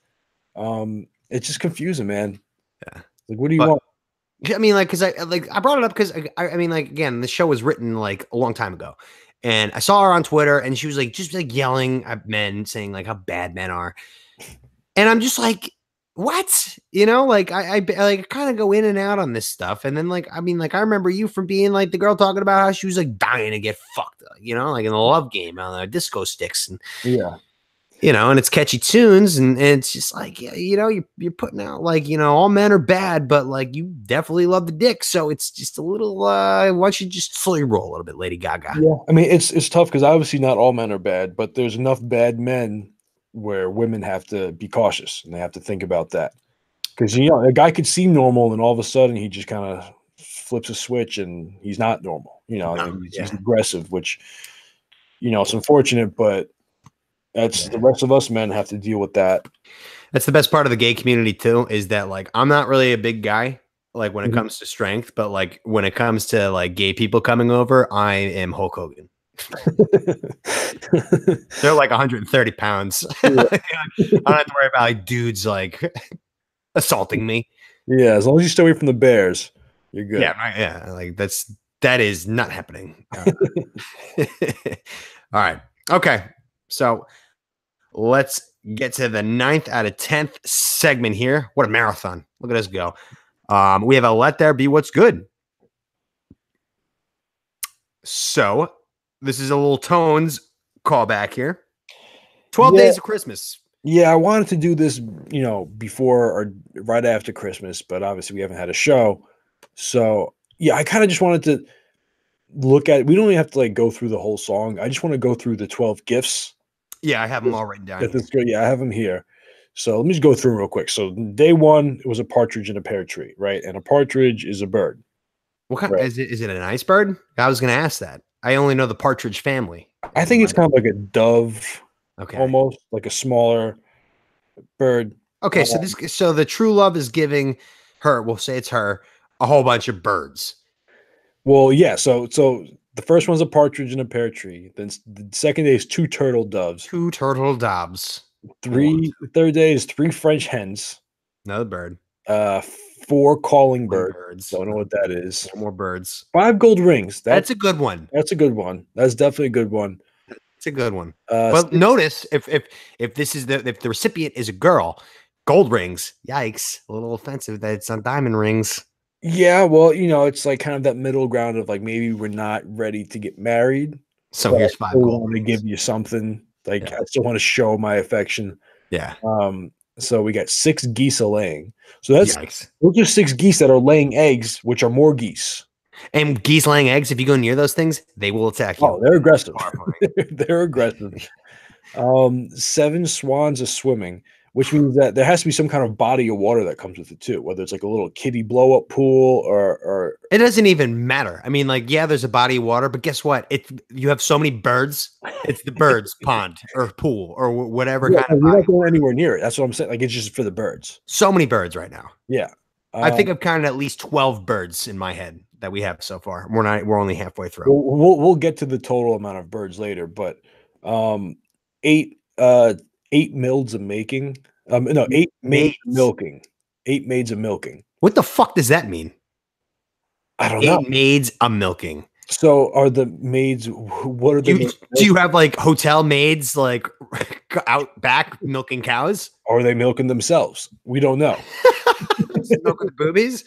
It's just confusing, man. Yeah. Like, what do you want? I mean, like, because I brought it up because I mean, like, again, the show was written like a long time ago, and I saw her on Twitter, and she was like just like yelling at men, saying like how bad men are, and I'm just like, what? Like I kind of go in and out on this stuff, and then like I mean, like I remember you from being like the girl talking about how she was like dying to get fucked, like in the Love Game on the disco sticks, and yeah. And it's catchy tunes, and it's just like, you're putting out like, all men are bad, but like you definitely love the dick. So it's just a little, why don't you just slow your roll a little bit, Lady Gaga? Yeah. I mean, it's tough because obviously not all men are bad, but there's enough bad men where women have to be cautious and they have to think about that. Because, a guy could seem normal and all of a sudden he just kind of flips a switch and he's not normal, he's aggressive, which, it's unfortunate, but that's the rest of us men have to deal with that. That's the best part of the gay community too, is that like I'm not really a big guy, like when it comes to strength, but like when it comes to like gay people coming over, I am Hulk Hogan. They're like 130 pounds. I don't have to worry about like dudes like assaulting me. Yeah, as long as you stay away from the bears, you're good. Yeah, right. Yeah, like that is not happening. All right. Okay. So let's get to the 9th out of 10th segment here. What a marathon. Look at us go. We have a Let There Be What's Good. So this is a little Tones callback here. 12 Days of Christmas. Yeah, I wanted to do this, before or right after Christmas, but obviously we haven't had a show. So yeah, I kind of just wanted to look at it. We don't even have to like go through the whole song. I just want to go through the 12 gifts. Yeah, I have them all written down. Yeah, I have them here. So let me just go through them real quick. So day one, it was a partridge in a pear tree, right? And a partridge is a bird. What kind? Right? Is it a nice bird? I was going to ask that. I only know the partridge family. I think it's kind of like a dove, Okay. almost like a smaller bird. Okay, so the true love is giving her, we'll say it's her, a whole bunch of birds. Well, yeah. So the first one's a partridge in a pear tree. Then the second day is 2 turtle doves. 2 turtle doves. The third day is 3 French hens. Another bird. 4 calling birds. Birds. Don't know what that is. More birds. 5 gold rings. That's a good one. That's a good one. That's definitely a good one. It's a good one. But notice if this is if the recipient is a girl, gold rings. Yikes! A little offensive that it's on diamond rings. Yeah, well, it's like kind of that middle ground of like maybe we're not ready to get married. So here's 5 gold. I want to give you something. Like I still want to show my affection. Yeah. So we got 6 geese a laying. So those are 6 geese that are laying eggs, which are more geese. And geese laying eggs, if you go near those things, they will attack you. Oh, they're aggressive. They're aggressive. 7 swans are swimming, which means that there has to be some kind of body of water that comes with it too, whether it's like a little kiddie blow up pool or it doesn't even matter. I mean, like, yeah, there's a body of water, but guess what? You have so many birds. It's the birds pond or pool or whatever kind of. We're not going anywhere near it. That's what I'm saying. Like, it's just for the birds. So many birds right now. Yeah. I think I've counted at least 12 birds in my head that we have so far. We're only halfway through. We'll get to the total amount of birds later, but 8 mills of making. No, 8 maids milking. 8 maids of milking. What the fuck does that mean? I don't know. 8 maids a milking. So are the maids? What are the? Do you have like hotel maids like out back milking cows? Or are they milking themselves? We don't know. Milking the boobies?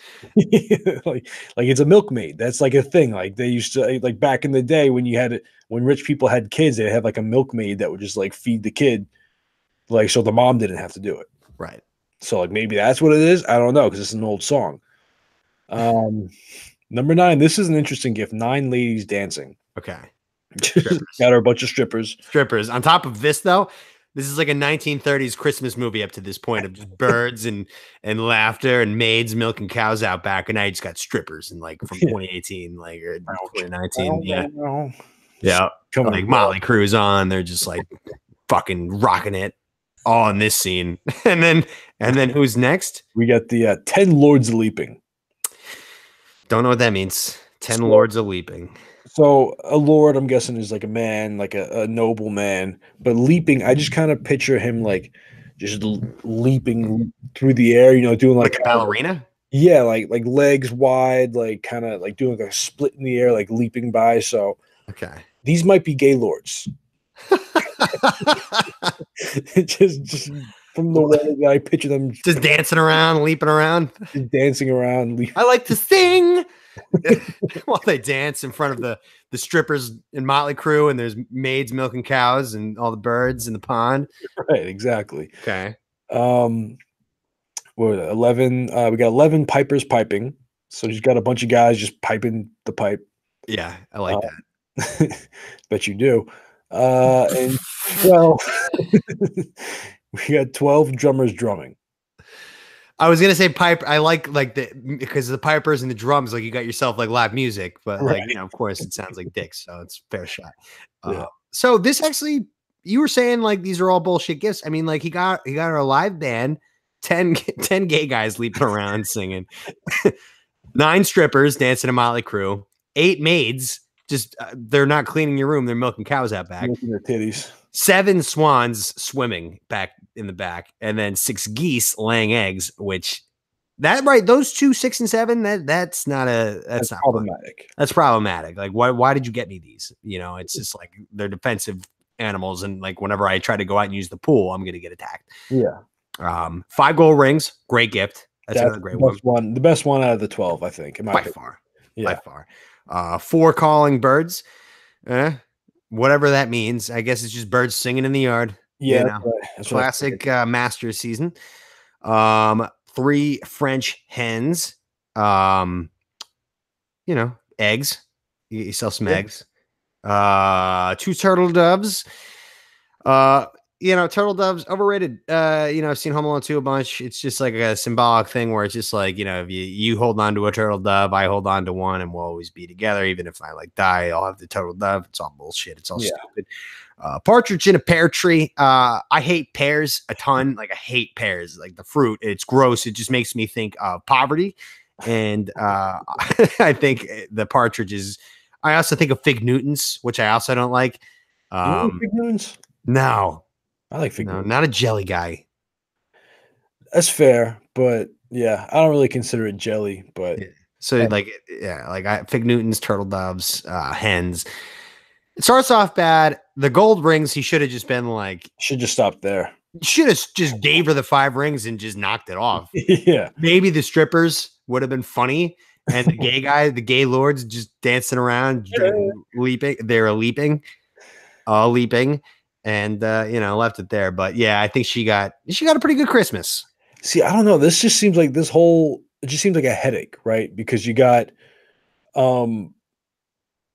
like it's a milkmaid. That's like a thing. Like they used to, like back in the day when rich people had kids, they have like a milkmaid that would just like feed the kid, like so the mom didn't have to do it. Right. So like maybe that's what it is. I don't know because it's an old song. Number 9. This is an interesting gift. 9 ladies dancing. Okay. Got her a bunch of strippers. Strippers. On top of this, though, this is like a 1930s Christmas movie up to this point of just birds and laughter and maids milking cows out back. And now you just got strippers and like from 2018, like or 2019. Yeah. Come like on, Motley Crue's on. They're just like fucking rocking it all in this scene. and then who's next? We got the 10 lords leaping. Don't know what that means. 10 lords of leaping. So a lord, I'm guessing, is like a man, like a noble man. But leaping, I just kind of picture him like just leaping through the air, doing like a ballerina. Yeah, like legs wide, like kind of like doing like a split in the air, like leaping by. So okay, these might be gay lords. just from the way that I picture them, just dancing around, leaping around, just dancing around. I like to sing while they dance in front of the strippers in Motley Crue, and there's maids milking cows and all the birds in the pond. Right, exactly. Okay. What 11? We got 11 pipers piping. So she's got a bunch of guys just piping the pipe. Yeah, I like that. Bet you do. And 12. We got 12 drummers drumming. I was gonna say pipe. I like because the pipers and the drums, like you got yourself like live music, but right. Like of course it sounds like dicks, so it's fair shot. Yeah. So this actually, you were saying like these are all bullshit gifts. I mean, like he got her a live band, 10 gay guys leaping around singing, 9 strippers dancing to Motley Crue, 8 maids. Just they're not cleaning your room; they're milking cows out back. Milking their titties. 7 swans swimming back in the back, and then 6 geese laying eggs. Which those 2, 6 and 7. That's not problematic. Fun. That's problematic. Like why did you get me these? It's just like they're defensive animals, and like whenever I try to go out and use the pool, I'm gonna get attacked. Yeah. 5 gold rings, great gift. That's another great one. The best one out of the 12, I think. By far. 4 calling birds. Whatever that means. I guess it's just birds singing in the yard. Yeah. That's classic Masters season. 3 French hens. Eggs. You sell some eggs. 2 turtle doves. turtle doves overrated. I've seen Home Alone 2 a bunch. It's just like a symbolic thing where it's just like, if you hold on to a turtle dove, I hold on to one, and we'll always be together. Even if I die, I'll have the turtle dove. It's all bullshit. It's all stupid. Partridge in a pear tree. I hate pears a ton. Like I hate pears, like the fruit. It's gross. It just makes me think of poverty. And I think the partridges. I also think of Fig Newtons, which I also don't like. Fig Newtons? No, I like Fig Newtons. Not a jelly guy. That's fair, but yeah, I don't really consider it jelly. But so Fig Newtons, turtle doves, hens. It starts off bad. The gold rings, he should have just been like, should just stop there. Should have just gave her the 5 rings and just knocked it off. Yeah, maybe the strippers would have been funny. And the gay guy, the gay lords just dancing around, leaping. They were leaping, and left it there. But yeah, I think she got a pretty good Christmas. See, I don't know. This just seems like it just seems like a headache, right? Because you got,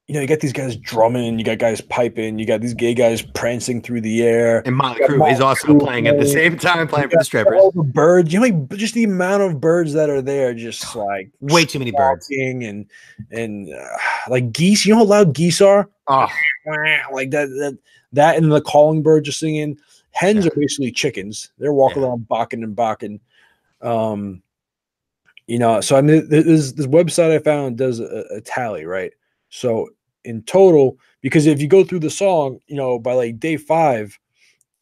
you got these guys drumming, you got guys piping, you got these gay guys prancing through the air. And Motley Crue is also playing at the same time, playing for the strippers. All the birds, just the amount of birds that are there, just like way too many birds. And like geese, you know how loud geese are? Oh, like that and the calling bird just singing. Hens are basically chickens. They're walking around barking and barking. So I mean, this website I found does a tally, right? So in total, because if you go through the song, by like day 5,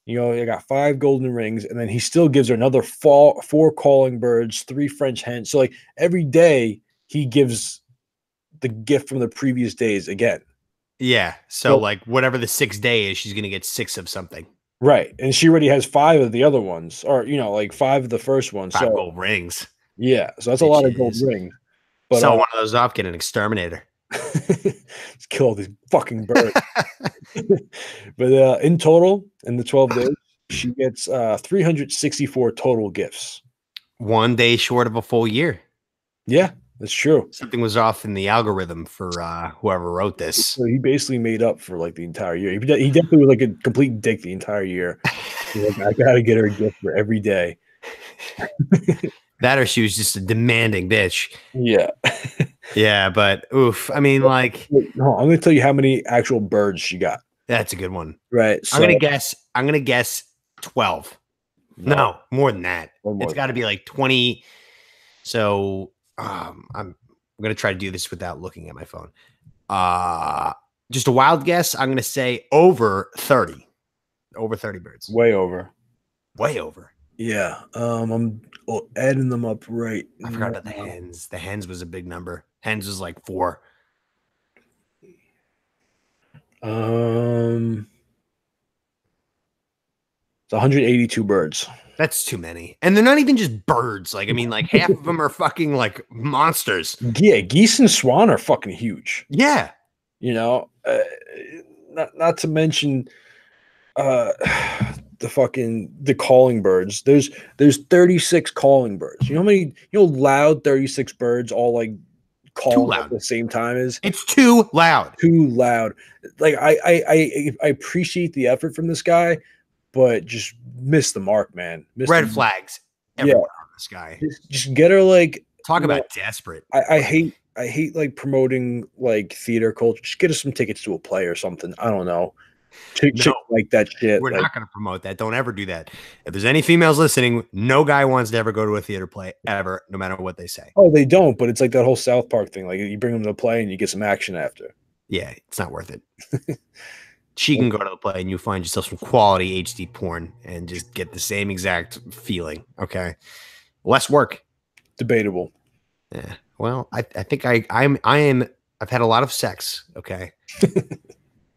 I got 5 golden rings, and then he still gives her another 4 calling birds, 3 French hens. So like every day he gives the gift from the previous days again. Yeah. So like whatever the 6th day is, she's gonna get 6 of something. Right. And she already has 5 of the other ones, or like 5 of the first ones. 5 gold rings. Yeah. So that's a lot of gold rings. But sell one of those off, get an exterminator. Let's kill all these fucking birds. But in total, in the 12 days, she gets 364 total gifts. 1 day short of a full year. Yeah, that's true. Something was off in the algorithm for whoever wrote this. So he basically made up for like the entire year. He definitely was like a complete dick the entire year. Like, I gotta get her a gift for every day. That or she was just a demanding bitch. Yeah. Yeah, but oof. I mean, like, no, I'm gonna tell you how many actual birds she got. That's a good one. Right. So, I'm gonna guess 12. No, more than that. It's got to be like 20. So I'm gonna try to do this without looking at my phone. Just a wild guess. I'm gonna say over 30. Over 30 birds. Way over. Way over. Yeah. I'm adding them up right. I forgot about the hens. The hens was a big number. Hens was like 4. It's 182 birds. That's too many. And they're not even just birds. Like, I mean, like half of them are fucking like monsters. Yeah, geese and swan are fucking huge. Yeah. Not to mention the calling birds. There's 36 calling birds. You know how many loud 36 birds all like calling at the same time is? It's too loud. Too loud. Like I appreciate the effort from this guy, but just miss the mark, man. Red flags everywhere on this guy. Just get her like talk about desperate. I hate like promoting like theater culture. Just get us some tickets to a play or something. I don't know. No, like that shit. We're not going to promote that. Don't ever do that. If there's any females listening, no guy wants to ever go to a theater play ever, no matter what they say. Oh, they don't. But it's like that whole South Park thing. Like you bring them to the play and you get some action after. Yeah, it's not worth it. She can go to the play and you find yourself some quality HD porn and just get the same exact feeling. Okay, less work. Debatable. Yeah. Well, I think I've had a lot of sex. Okay.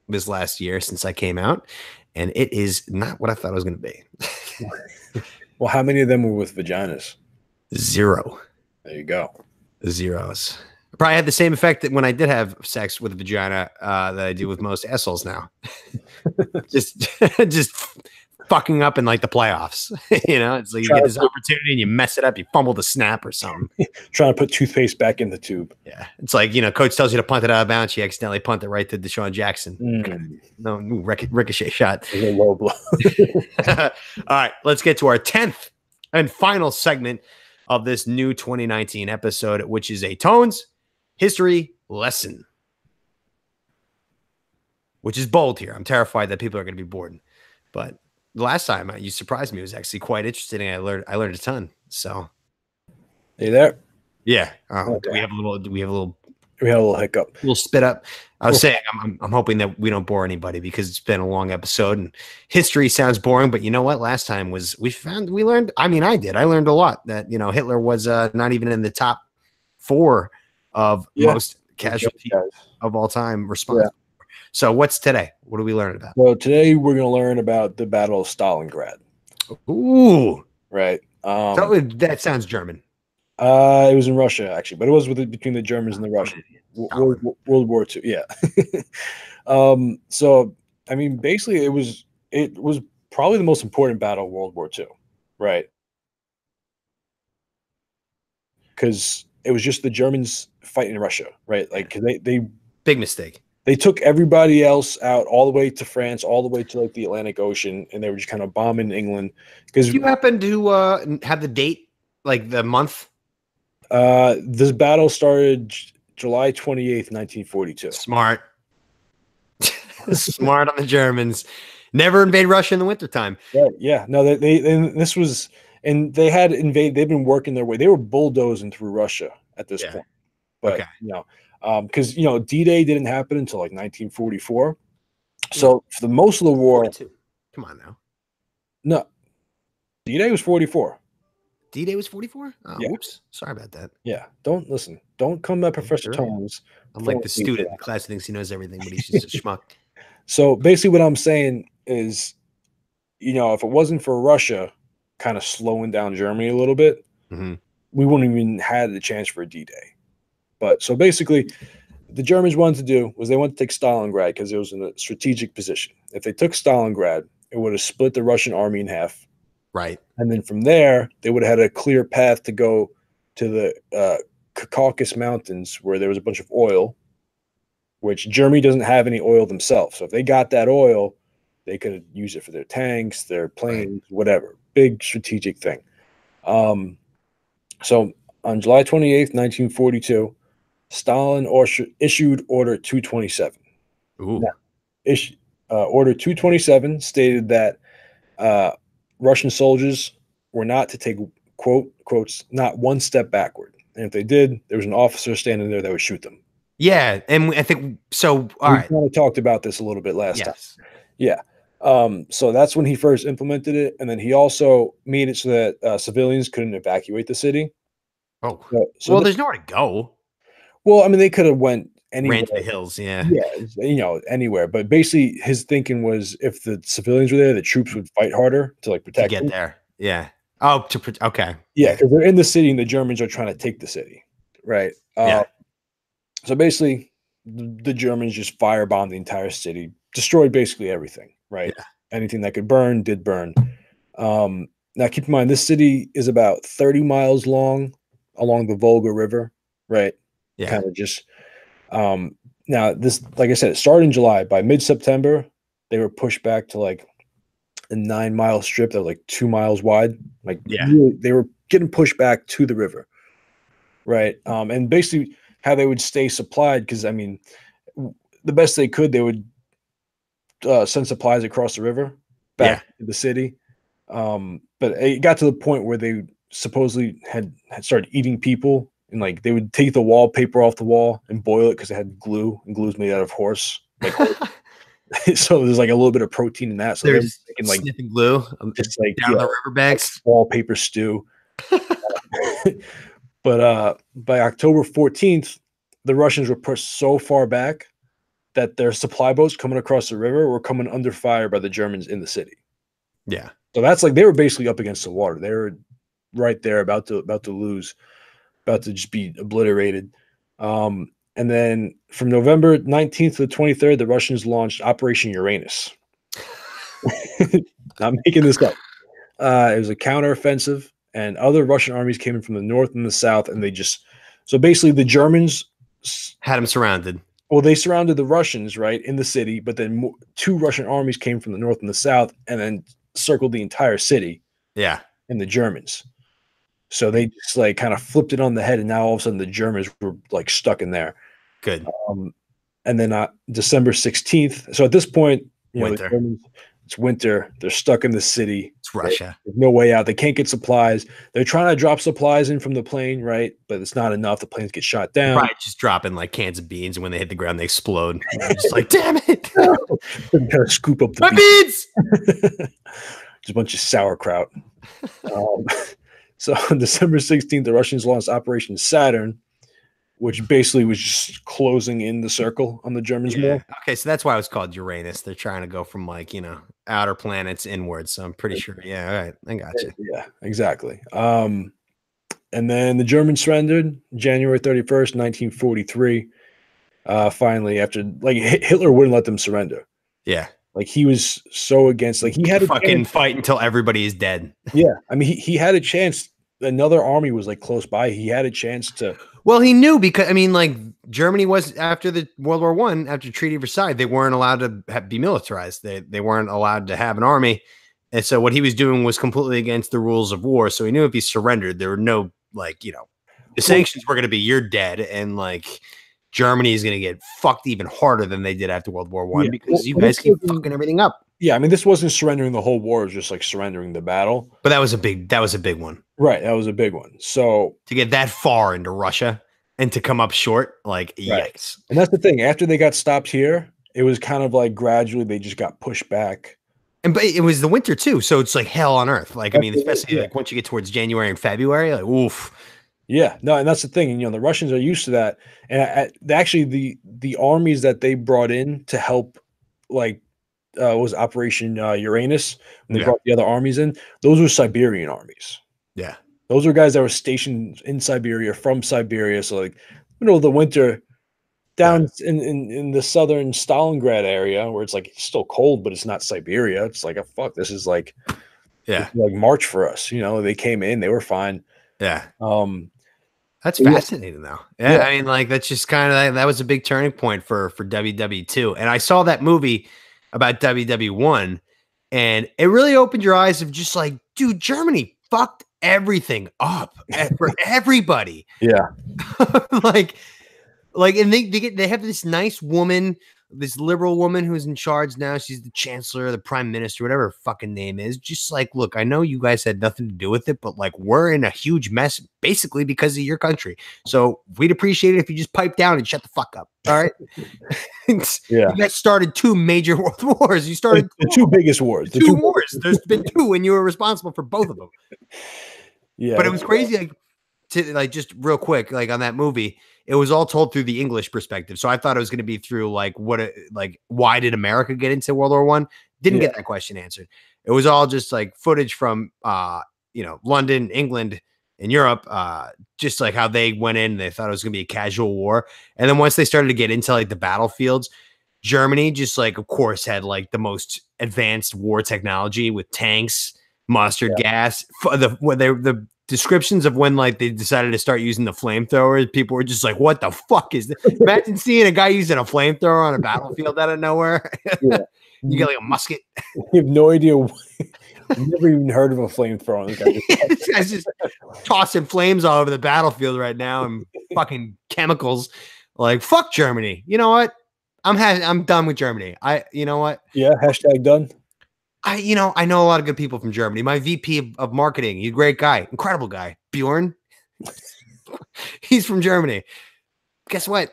This last year since I came out, and it is not what I thought it was going to be. Well, how many of them were with vaginas? 0. There you go. 0s. I probably had the same effect that when I did have sex with a vagina that I do with most assholes now. just fucking up in like the playoffs. It's like you get this opportunity and you mess it up, you fumble the snap or something. Trying to put toothpaste back in the tube. Yeah. It's like, coach tells you to punt it out of bounds, you accidentally punt it right to Deshaun Jackson. No ricochet shot. A low blow. All right, let's get to our 10th and final segment of this new 2019 episode, which is a Tones history lesson. Which is bold here. I'm terrified that people are going to be bored. But the last time you surprised me, it was actually quite interesting. I learned a ton. So, you there? Yeah. Okay. We had a little hiccup. A little spit up. I was saying I'm hoping that we don't bore anybody because it's been a long episode and history sounds boring. But you know what? Last time I learned a lot that Hitler was not even in the top 4 of most casualties of all time responsible. Yeah. So what's today? What are we learning about? Well, today we're going to learn about the Battle of Stalingrad. Ooh. Right. That sounds German. It was in Russia, actually, but it was between the Germans and the Russians. World War II, yeah. So, I mean, basically, it was probably the most important battle of World War II, right? Because it was just the Germans fighting Russia, right? Like, they big mistake. They took everybody else out all the way to France, all the way to like the Atlantic Ocean, and they were just kind of bombing England. Because you happen to have the date, like the month? This battle started July 28th, 1942. Smart. Smart on the Germans. Never invade Russia in the wintertime. Right, yeah. No, they had invaded. They've been working their way. They were bulldozing through Russia at this point. But because D-Day didn't happen until like 1944. So for the most of the war, 42. Come on now. No, D-Day was 44. D-Day was 44? Oh, yeah. Whoops. Sorry about that. Yeah. Don't come at Professor Tones. I'm like the student in the class who thinks he knows everything, but he's just a schmuck. So basically what I'm saying is, if it wasn't for Russia kind of slowing down Germany a little bit, we wouldn't even had the chance for a D-Day. But so basically, the Germans wanted to do was they wanted to take Stalingrad because it was in a strategic position. If they took Stalingrad, it would have split the Russian army in half. Right. And then from there, they would have had a clear path to go to the Caucasus Mountains where there was a bunch of oil, which Germany doesn't have any oil themselves. So if they got that oil, they could use it for their tanks, their planes, whatever. Big strategic thing. So on July 28th, 1942, Stalin issued Order 227. Ooh. Now, Order 227 stated that Russian soldiers were not to take, quotes, not one step backward. And if they did, there was an officer standing there that would shoot them. Yeah, and I think so. All right. We kind of talked about this a little bit last time. Yeah. So that's when he first implemented it. And then he also made it so that civilians couldn't evacuate the city. Oh, so there's nowhere to go. Well, I mean, they could have went anywhere. Ran to the hills, yeah. Yeah, anywhere. But basically, his thinking was if the civilians were there, the troops would fight harder to protect them. There. Yeah. Oh, okay. Yeah, because they're in the city and the Germans are trying to take the city, right? So basically, the Germans just firebombed the entire city, destroyed basically everything, right? Yeah. Anything that could burn did burn. Now, keep in mind, this city is about 30 miles long along the Volga River, right? Yeah. Kind of just now this, like I said, it started in July. By mid-September, they were pushed back to like a 9-mile strip that was like 2 miles wide. Like really, they were getting pushed back to the river, right? And basically how they would stay supplied, because I mean, the best they could, they would send supplies across the river back to the city. But it got to the point where they supposedly had started eating people. And like they would take the wallpaper off the wall and boil it because it had glue, and glue is made out of horse. Like, so there's like a little bit of protein in that. So they're making like sniffing glue, just like down the riverbanks, like wallpaper stew. But by October 14th, the Russians were pushed so far back that their supply boats coming across the river were coming under fire by the Germans in the city. Yeah. So that's like they were basically up against the water. They were right there, about to lose. About to just be obliterated. And then from November 19th to the 23rd, the Russians launched Operation Uranus. Not making this up. It was a counteroffensive, and other Russian armies came in from the north and the south, and they just so basically the Germans had him surrounded. Well, they surrounded the Russians right in the city, but then two Russian armies came from the north and the south, and then circled the entire city. Yeah, and the Germans. So they just like kind of flipped it on the head, and now all of a sudden the Germans were like stuck in there. Good. And then December 16th. So at this point, winter. The Germans, it's winter. They're stuck in the city. It's Russia. There's no way out. They can't get supplies. They're trying to drop supplies in from the plane, right? But it's not enough. The planes get shot down. Right, just dropping like cans of beans, and when they hit the ground, they explode. Just like, damn it! They're trying to scoop up the beans. Just a bunch of sauerkraut. So on December 16th, the Russians launched Operation Saturn, which basically was just closing in the circle on the Germans more. Okay, so that's why it was called Uranus. They're trying to go from like, outer planets inwards. So I'm pretty sure. Yeah, all right. I got you. Yeah, exactly. And then the Germans surrendered January 31st, 1943. Finally, after like Hitler wouldn't let them surrender. Yeah. Like he was so against, like he had to fucking fight until everybody is dead. Yeah. I mean, he had a chance. Another army was like close by. He had a chance to. Well, he knew because, I mean, like Germany was after the World War I, after Treaty of Versailles, they weren't allowed to be militarized. They weren't allowed to have an army. And so what he was doing was completely against the rules of war. So he knew if he surrendered, there were no, like, the sanctions were going to be, you're dead. And like Germany is going to get fucked even harder than they did after World War I because you guys keep fucking everything up. Yeah, I mean, this wasn't surrendering the whole war; it was just like surrendering the battle. But that was a big one, right? That was a big one. So to get that far into Russia and to come up short, like yikes! And that's the thing. After they got stopped here, it was kind of like gradually they just got pushed back. But it was the winter too, so it's like hell on earth. Like I mean, especially like once you get towards January and February, like oof. Yeah, no, and that's the thing. And, the Russians are used to that. And actually, the armies that they brought in to help, like. Was Operation Uranus when they brought the other armies in. Those were Siberian armies. Yeah. Those were guys that were stationed in Siberia, from Siberia. So like middle of the winter down in the southern Stalingrad area where it's like it's still cold, but it's not Siberia. It's like, fuck, this is like, like March for us. They came in, they were fine. Yeah. That's fascinating though. Yeah. I mean, like that's just kind of, that was a big turning point for WW too. And I saw that movie about WW1, and it really opened your eyes of just like, dude, Germany fucked everything up for everybody. Yeah. like, and they have this nice woman, this liberal woman who's in charge now. She's the chancellor, the prime minister, whatever her fucking name is. Just like, look, I know you guys had nothing to do with it, but like, we're in a huge mess basically because of your country. So we'd appreciate it if you just pipe down and shut the fuck up. All right. Yeah. You guys started two major world wars. You started the two biggest wars. The two wars. There's been two, and you were responsible for both of them. Yeah. But it was crazy. Like, just real quick, like on that movie, it was all told through the English perspective. So I thought it was going to be through like why did America get into World War I? Didn't get that question answered. It was all just like footage from London, England, and Europe, just like how they went in. They thought it was going to be a casual war, and then once they started to get into like the battlefields, Germany just like of course had like the most advanced war technology with tanks, mustard gas. The descriptions of when like they decided to start using the flamethrowers, people were just like, what the fuck is this? Imagine seeing a guy using a flamethrower on a battlefield out of nowhere. You get like a musket. You have no idea. I've never even heard of a flamethrower. This guy's just tossing flames all over the battlefield right now and fucking chemicals. Like, fuck Germany. You know what? I'm done with Germany. You know what? Yeah. #done. I know a lot of good people from Germany. My VP of marketing, he's a great guy, incredible guy. Bjorn, he's from Germany. Guess what?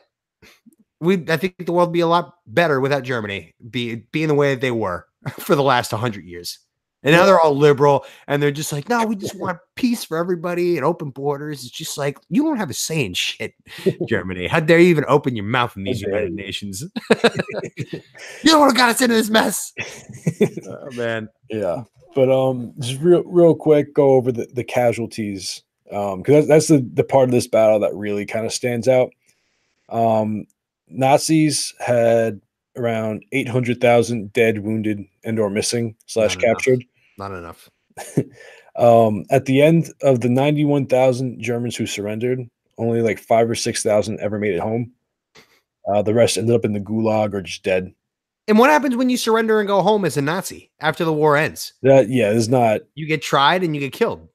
I think the world would be a lot better without Germany being the way that they were for the last 100 years. And now they're all liberal, and they're just like, no, we just want peace for everybody and open borders. It's just like, you don't have a say in shit, Germany. How dare you even open your mouth in these United Nations? You don't want to got us into this mess. Oh, man. Yeah. But just real quick, go over the casualties. Because that's the part of this battle that really kind of stands out. Nazis had around 800,000 dead, wounded, and or missing / captured. not enough. At the end of the 91,000 Germans who surrendered, only like 5,000 or 6,000 ever made it home. The rest ended up in the gulag or just dead. And what happens when you surrender and go home as a Nazi after the war ends? There's not. You get tried and you get killed.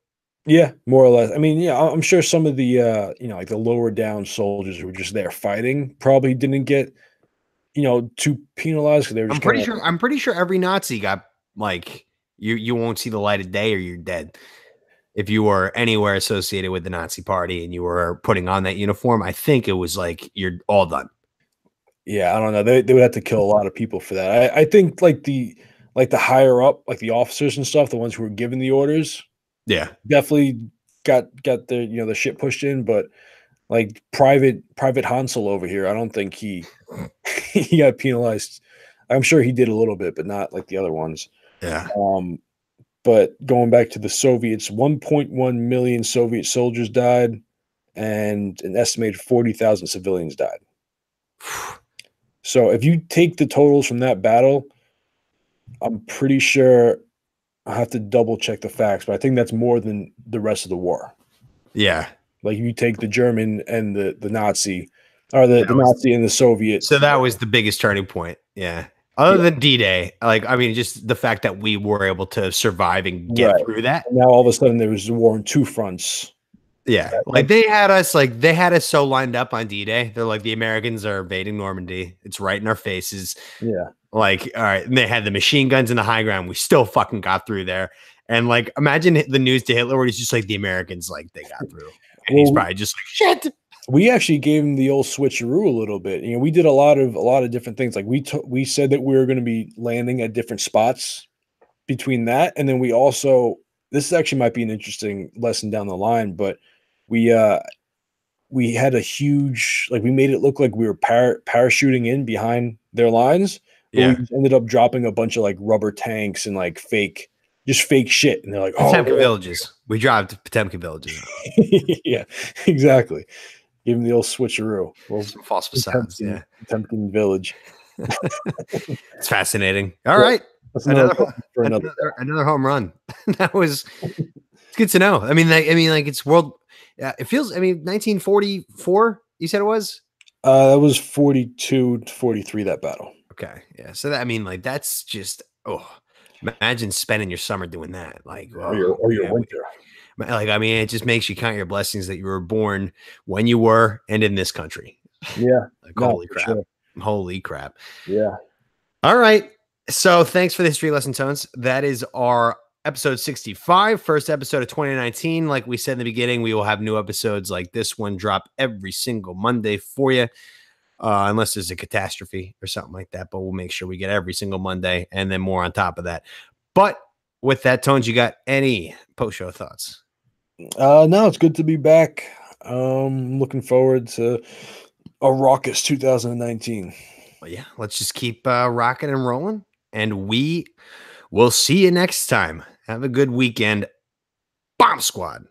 Yeah, more or less. I mean, yeah, I'm sure some of the like the lower down soldiers who were just there fighting probably didn't get too penalized because they were just I'm pretty sure every Nazi got like you won't see the light of day or you're dead. If you were anywhere associated with the Nazi party and you were putting on that uniform, I think it was like you're all done. Yeah, I don't know. They would have to kill a lot of people for that. I think like the higher up, like the officers and stuff, the ones who were given the orders, yeah, definitely got the the shit pushed in. But like Private Hansel over here, I don't think he got penalized. I'm sure he did a little bit, but not like the other ones. Yeah. But going back to the Soviets, 1.1 million Soviet soldiers died, and an estimated 40,000 civilians died. So if you take the totals from that battle, I'm pretty sure I have to double check the facts, but I think that's more than the rest of the war. Yeah. Like you take the German and the Nazi, or the Nazi and the Soviet. So that was the biggest turning point. Yeah. Other than D-Day, like, I mean, just the fact that we were able to survive and get through that. And now all of a sudden there was a war on two fronts. Yeah. Like they had us so lined up on D-Day. They're like, the Americans are invading Normandy. It's right in our faces. Yeah. Like, all right. And they had the machine guns in the high ground. We still fucking got through there. And like, imagine the news to Hitler where he's just like, the Americans, like, they got through. And he's probably just like, shit. We actually gave him the old switcheroo a little bit. We did a lot of different things. Like we said that we were going to be landing at different spots between that. And then we also, this actually might be an interesting lesson down the line, but we had a huge, like we made it look like we were parachuting in behind their lines. Yeah. We ended up dropping a bunch of like rubber tanks and like fake shit. And they're like, Potemkin villages. We drive to Potemkin villages. Yeah, exactly. Give him the old switcheroo. Well, some false facades. Yeah. Potemkin village. It's fascinating. All right. Another home run. It's good to know. I mean, like it's world. It feels, 1944, you said it was? That was 42 to 43, that battle. Okay. Yeah. So that, that's just, imagine spending your summer doing that. Like, or your winter. Like, it just makes you count your blessings that you were born when you were and in this country. Yeah. Like, holy crap. Sure. Holy crap. Yeah. All right. So thanks for the history lesson, Tones. That is our episode 65, first episode of 2019. Like we said in the beginning, we will have new episodes like this one drop every single Monday for you, unless there's a catastrophe or something like that. But we'll make sure we get every single Monday and then more on top of that. But with that, Tones, you got any post-show thoughts? No, it's good to be back. Looking forward to a raucous 2019. Well, yeah, let's just keep rocking and rolling, and we will see you next time. Have a good weekend, Bomb Squad.